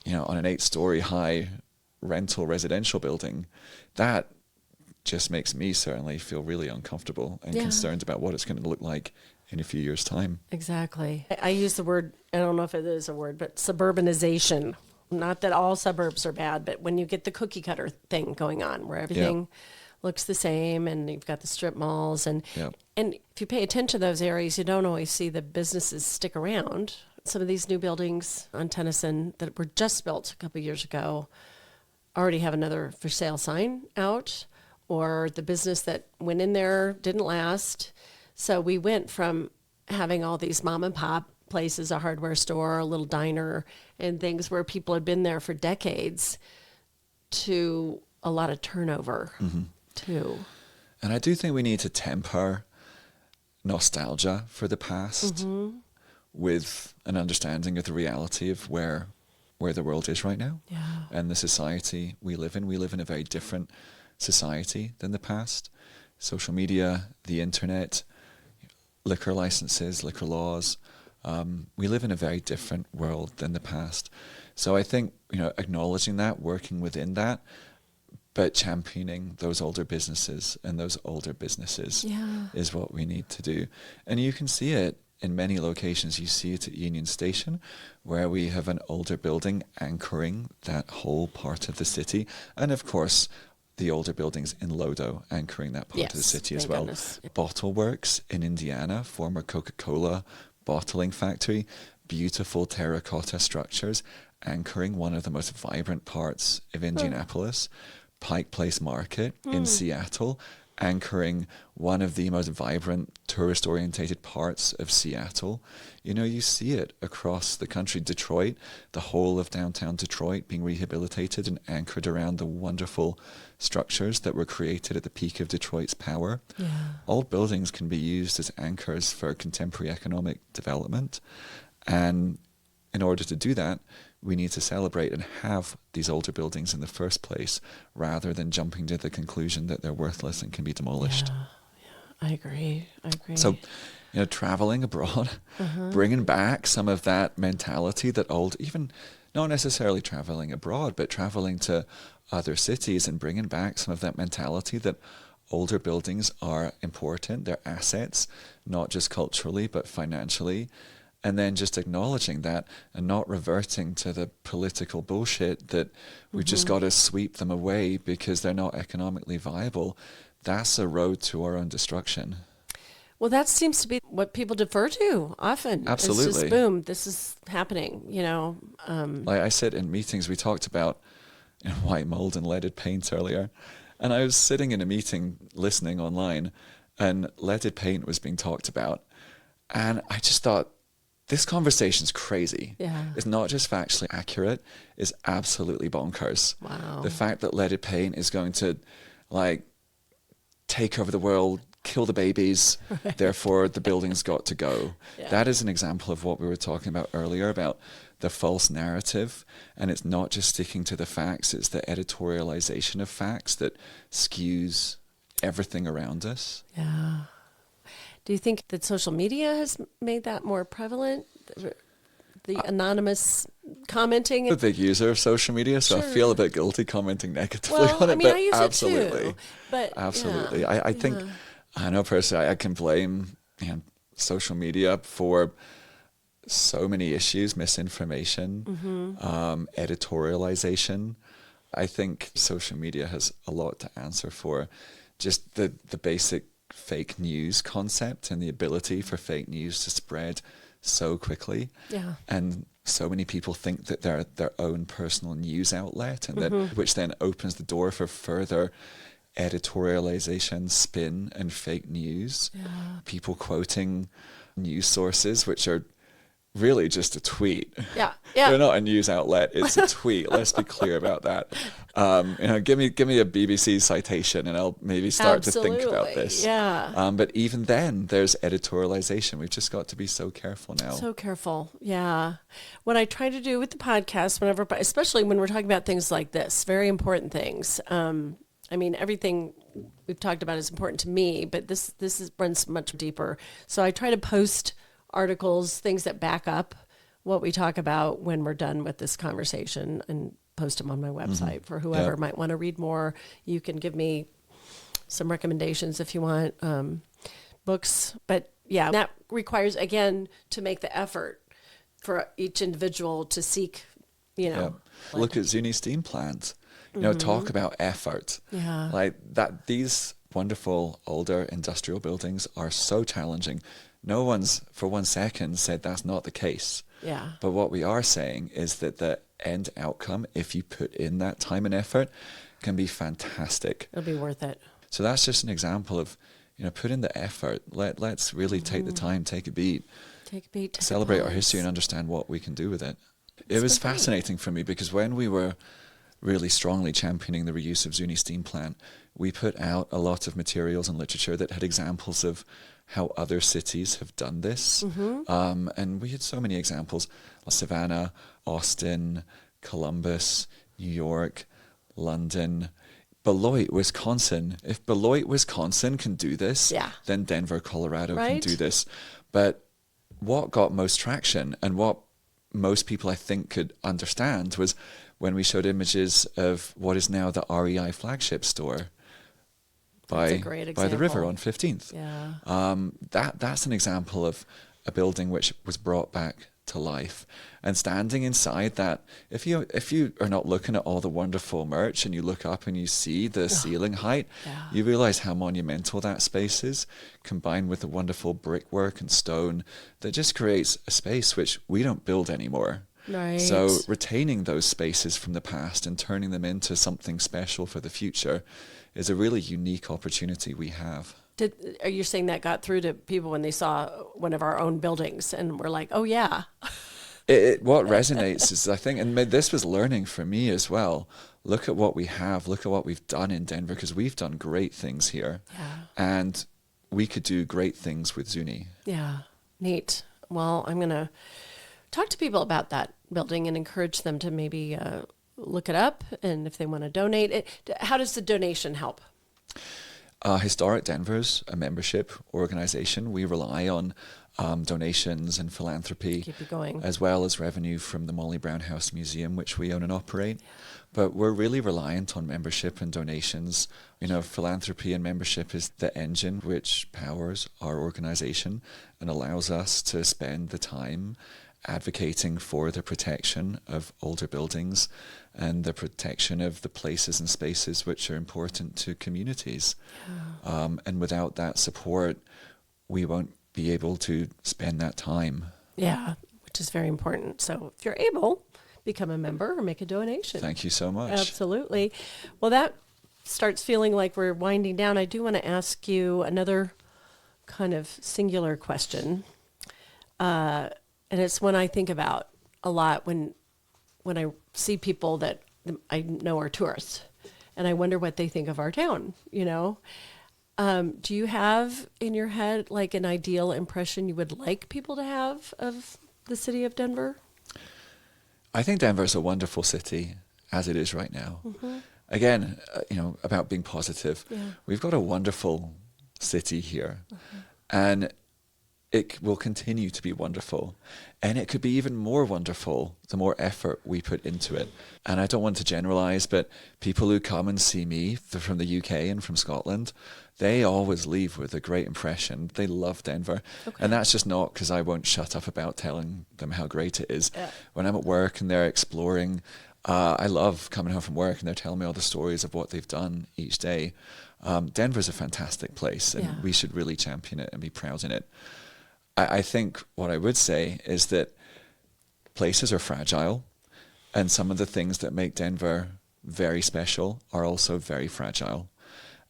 on an 8-story high rental residential building. That just makes me certainly feel really uncomfortable and concerned about what it's going to look like in a few years' time. Exactly. I use the word, I don't know if it is a word, but suburbanization. Not that all suburbs are bad, but when you get the cookie cutter thing going on where everything looks the same and you've got the strip malls and if you pay attention to those areas, you don't always see the businesses stick around. Some of these new buildings on Tennyson that were just built a couple of years ago already have another for sale sign out, or the business that went in there didn't last. So we went from having all these mom and pop places, a hardware store, a little diner, and things where people had been there for decades, to a lot of turnover too. And I do think we need to temper nostalgia for the past with an understanding of the reality of where the world is right now and the society we live in. We live in a very different society than the past. Social media, the internet, liquor licenses, liquor laws. We live in a very different world than the past. So I think, acknowledging that, working within that, but championing those older businesses and those older businesses is what we need to do. And you can see it in many locations. You see it at Union Station, where we have an older building anchoring that whole part of the city. And of course, the older buildings in Lodo anchoring that part of the city as well. Bottle Works in Indiana, former Coca-Cola bottling factory, beautiful terracotta structures anchoring one of the most vibrant parts of Indianapolis. Pike Place Market in Seattle, anchoring one of the most vibrant tourist-orientated parts of Seattle. You see it across the country. Detroit, the whole of downtown Detroit being rehabilitated and anchored around the wonderful structures that were created at the peak of Detroit's power. Old buildings can be used as anchors for contemporary economic development. And in order to do that, we need to celebrate and have these older buildings in the first place, rather than jumping to the conclusion that they're worthless and can be demolished. I agree. So, traveling abroad, bringing back some of that mentality that even not necessarily traveling abroad, but traveling to other cities and bringing back some of that mentality that older buildings are important. They're assets, not just culturally, but financially. And then just acknowledging that and not reverting to the political bullshit that we just got to sweep them away because they're not economically viable. That's a road to our own destruction. Well, that seems to be what people defer to often. Absolutely. It's just, boom, this is happening, Like I said in meetings, we talked about white mold and leaded paint earlier. And I was sitting in a meeting listening online, and leaded paint was being talked about. And I just thought, this conversation's crazy. It's not just factually accurate, it's absolutely bonkers. Wow. The fact that leaded paint is going to take over the world, kill the babies, therefore the building's got to go. That is an example of what we were talking about earlier, about the false narrative. And it's not just sticking to the facts, it's the editorialization of facts that skews everything around us. Do you think that social media has made that more prevalent? The anonymous commenting? I'm a big user of social media, so I feel a bit guilty commenting negatively on it. I use absolutely, it too. But absolutely. I think, I know personally, I can blame social media for so many issues: misinformation, editorialization. I think social media has a lot to answer for. Just the basic fake news concept and the ability for fake news to spread so quickly. And so many people think that they're their own personal news outlet, and that which then opens the door for further editorialization, spin, and fake news. People quoting news sources which are really just a tweet. Yeah. They're not a news outlet. It's a tweet. Let's be clear about that. Give me a BBC citation, and I'll maybe start to think about this. Yeah. But even then, there's editorialization. We've just got to be so careful now. So careful. Yeah. What I try to do with the podcast, especially when we're talking about things like this, very important things. Everything we've talked about is important to me, but this runs much deeper. So I try to post articles, things that back up what we talk about when we're done with this conversation, and post them on my website for whoever might want to read more. You can give me some recommendations if you want, books. But yeah, that requires, again, to make the effort for each individual to seek, Look at Zuni steam plants. Talk about effort. Yeah. Like that, these wonderful older industrial buildings are so challenging. No one's for 1 second said that's not the case. Yeah. But what we are saying is that the end outcome, if you put in that time and effort, can be fantastic. It'll be worth it. So that's just an example of, put in the effort. Let's really take the time, take a beat. Celebrate our history and understand what we can do with it. It was fascinating for me because when we were really strongly championing the reuse of Zuni steam plant, we put out a lot of materials and literature that had examples of how other cities have done this. And we had so many examples: Savannah, Austin, Columbus, New York, London, Beloit, Wisconsin. If Beloit, Wisconsin can do this, then Denver, Colorado can do this. But what got most traction and what most people, I think, could understand was when we showed images of what is now the REI flagship store by the river on 15th. Yeah. That's an example of a building which was brought back to life. And standing inside that, if you are not looking at all the wonderful merch and you look up and you see the ceiling height, you realize how monumental that space is, combined with the wonderful brickwork and stone that just creates a space which we don't build anymore. Right. So retaining those spaces from the past and turning them into something special for the future is a really unique opportunity we have. Are you saying that got through to people when they saw one of our own buildings and were like, oh, yeah? What resonates is, I think, and this was learning for me as well, look at what we have, look at what we've done in Denver, because we've done great things here. Yeah. And we could do great things with Zuni. Yeah, neat. Well, I'm going to talk to people about that building and encourage them to maybe look it up, and if they want to donate. How does the donation help? Historic Denver's a membership organization. We rely on donations and philanthropy, keep it going, as well as revenue from the Molly Brown House Museum, which we own and operate. But we're really reliant on membership and donations. Philanthropy and membership is the engine which powers our organization and allows us to spend the time advocating for the protection of older buildings and the protection of the places and spaces which are important to communities. Yeah. And without that support, we won't be able to spend that time. Yeah, which is very important. So if you're able, become a member or make a donation. Thank you so much. Absolutely. Well, that starts feeling like we're winding down. I do want to ask you another kind of singular question. And it's one I think about a lot when I see people that I know are tourists, and I wonder what they think of our town, Do you have in your head like an ideal impression you would like people to have of the city of Denver? I think Denver is a wonderful city as it is right now. Mm-hmm. Again, about being positive. Yeah. We've got a wonderful city here. Mm-hmm. And it will continue to be wonderful. And it could be even more wonderful the more effort we put into it. And I don't want to generalize, but people who come and see me from the UK and from Scotland, they always leave with a great impression. They love Denver. Okay. And that's just not because I won't shut up about telling them how great it is. Yeah. When I'm at work and they're exploring, I love coming home from work and they're telling me all the stories of what they've done each day. Denver's a fantastic place, and we should really champion it and be proud in it. I think what I would say is that places are fragile, and some of the things that make Denver very special are also very fragile.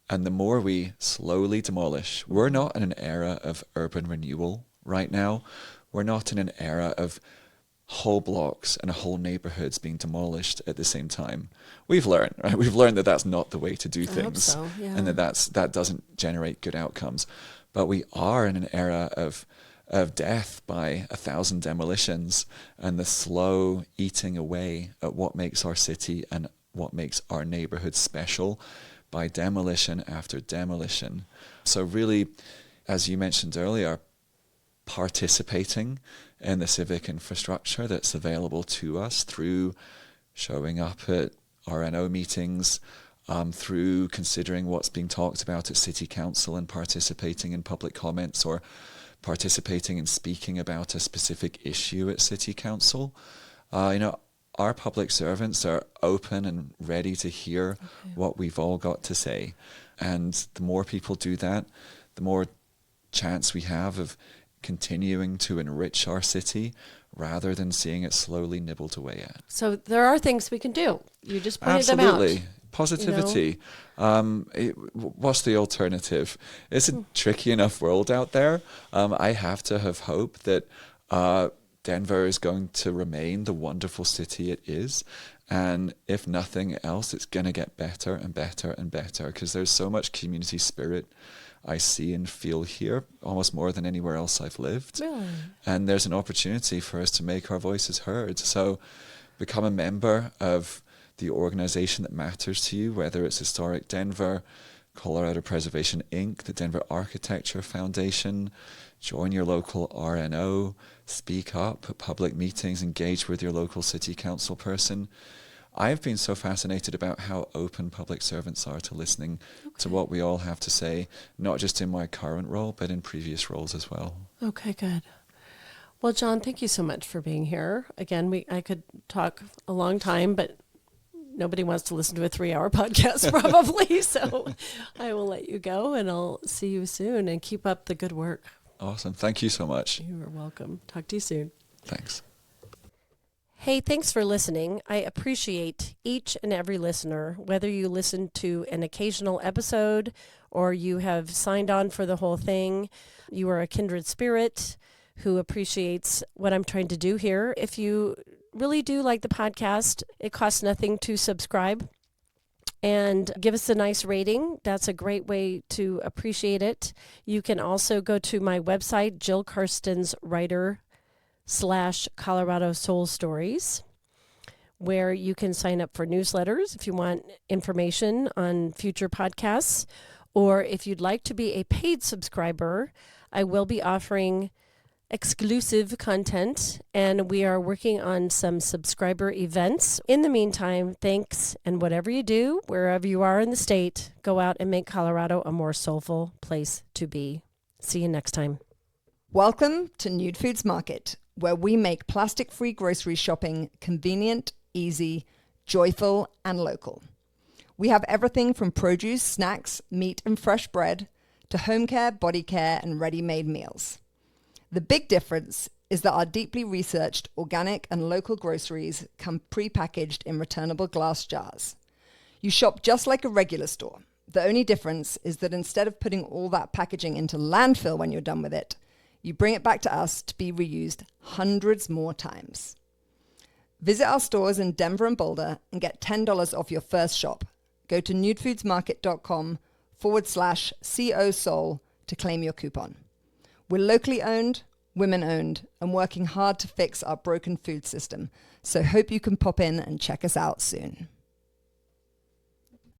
And the more we slowly demolish, we're not in an era of urban renewal right now. we're not in an era of whole blocks and whole neighborhoods being demolished at the same time. We've learned, right? We've learned that that's not the way to do things, I hope so, yeah. and that doesn't generate good outcomes. But we are in an era of death by 1,000 demolitions and the slow eating away at what makes our city and what makes our neighborhood special by demolition after demolition. So really, as you mentioned earlier, participating in the civic infrastructure that's available to us through showing up at RNO meetings, through considering what's being talked about at City Council and participating in public comments or participating in speaking about a specific issue at City Council. Our public servants are open and ready to hear what we've all got to say. And the more people do that, the more chance we have of continuing to enrich our city rather than seeing it slowly nibbled away at. So there are things we can do. You just pointed them out. Absolutely. Positivity. What's the alternative? It's a tricky enough world out there. I have to have hope that Denver is going to remain the wonderful city it is. And if nothing else, it's going to get better and better and better because there's so much community spirit I see and feel here, almost more than anywhere else I've lived. Really? And there's an opportunity for us to make our voices heard. So become a member of the organization that matters to you, whether it's Historic Denver, Colorado Preservation Inc., the Denver Architecture Foundation. Join your local RNO, speak up at public meetings, engage with your local city council person. I've been so fascinated about how open public servants are to listening to what we all have to say, not just in my current role, but in previous roles as well. Okay, good. Well, John, thank you so much for being here. Again, I could talk a long time, but nobody wants to listen to a 3-hour podcast probably. So I will let you go and I'll see you soon and keep up the good work. Awesome. Thank you so much. You are welcome. Talk to you soon. Thanks. Hey, thanks for listening. I appreciate each and every listener, whether you listen to an occasional episode or you have signed on for the whole thing. You are a kindred spirit who appreciates what I'm trying to do here. If you really do like the podcast, it costs nothing to subscribe and give us a nice rating. That's a great way to appreciate it. You can also go to my website, Jill Karsten's Writer /Colorado Soul Stories, where you can sign up for newsletters if you want information on future podcasts, or if you'd like to be a paid subscriber, I will be offering exclusive content, and we are working on some subscriber events. In the meantime, thanks, and whatever you do, wherever you are in the state, go out and make Colorado a more soulful place to be. See you next time. Welcome to Nude Foods Market, where we make plastic-free grocery shopping convenient, easy, joyful, and local. We have everything from produce, snacks, meat, and fresh bread to home care, body care, and ready-made meals. The big difference is that our deeply researched organic and local groceries come pre-packaged in returnable glass jars. You shop just like a regular store. The only difference is that instead of putting all that packaging into landfill when you're done with it, you bring it back to us to be reused hundreds more times. Visit our stores in Denver and Boulder and get $10 off your first shop. Go to nudefoodsmarket.com/CO Soul to claim your coupon. We're locally owned, women owned, and working hard to fix our broken food system. So hope you can pop in and check us out soon.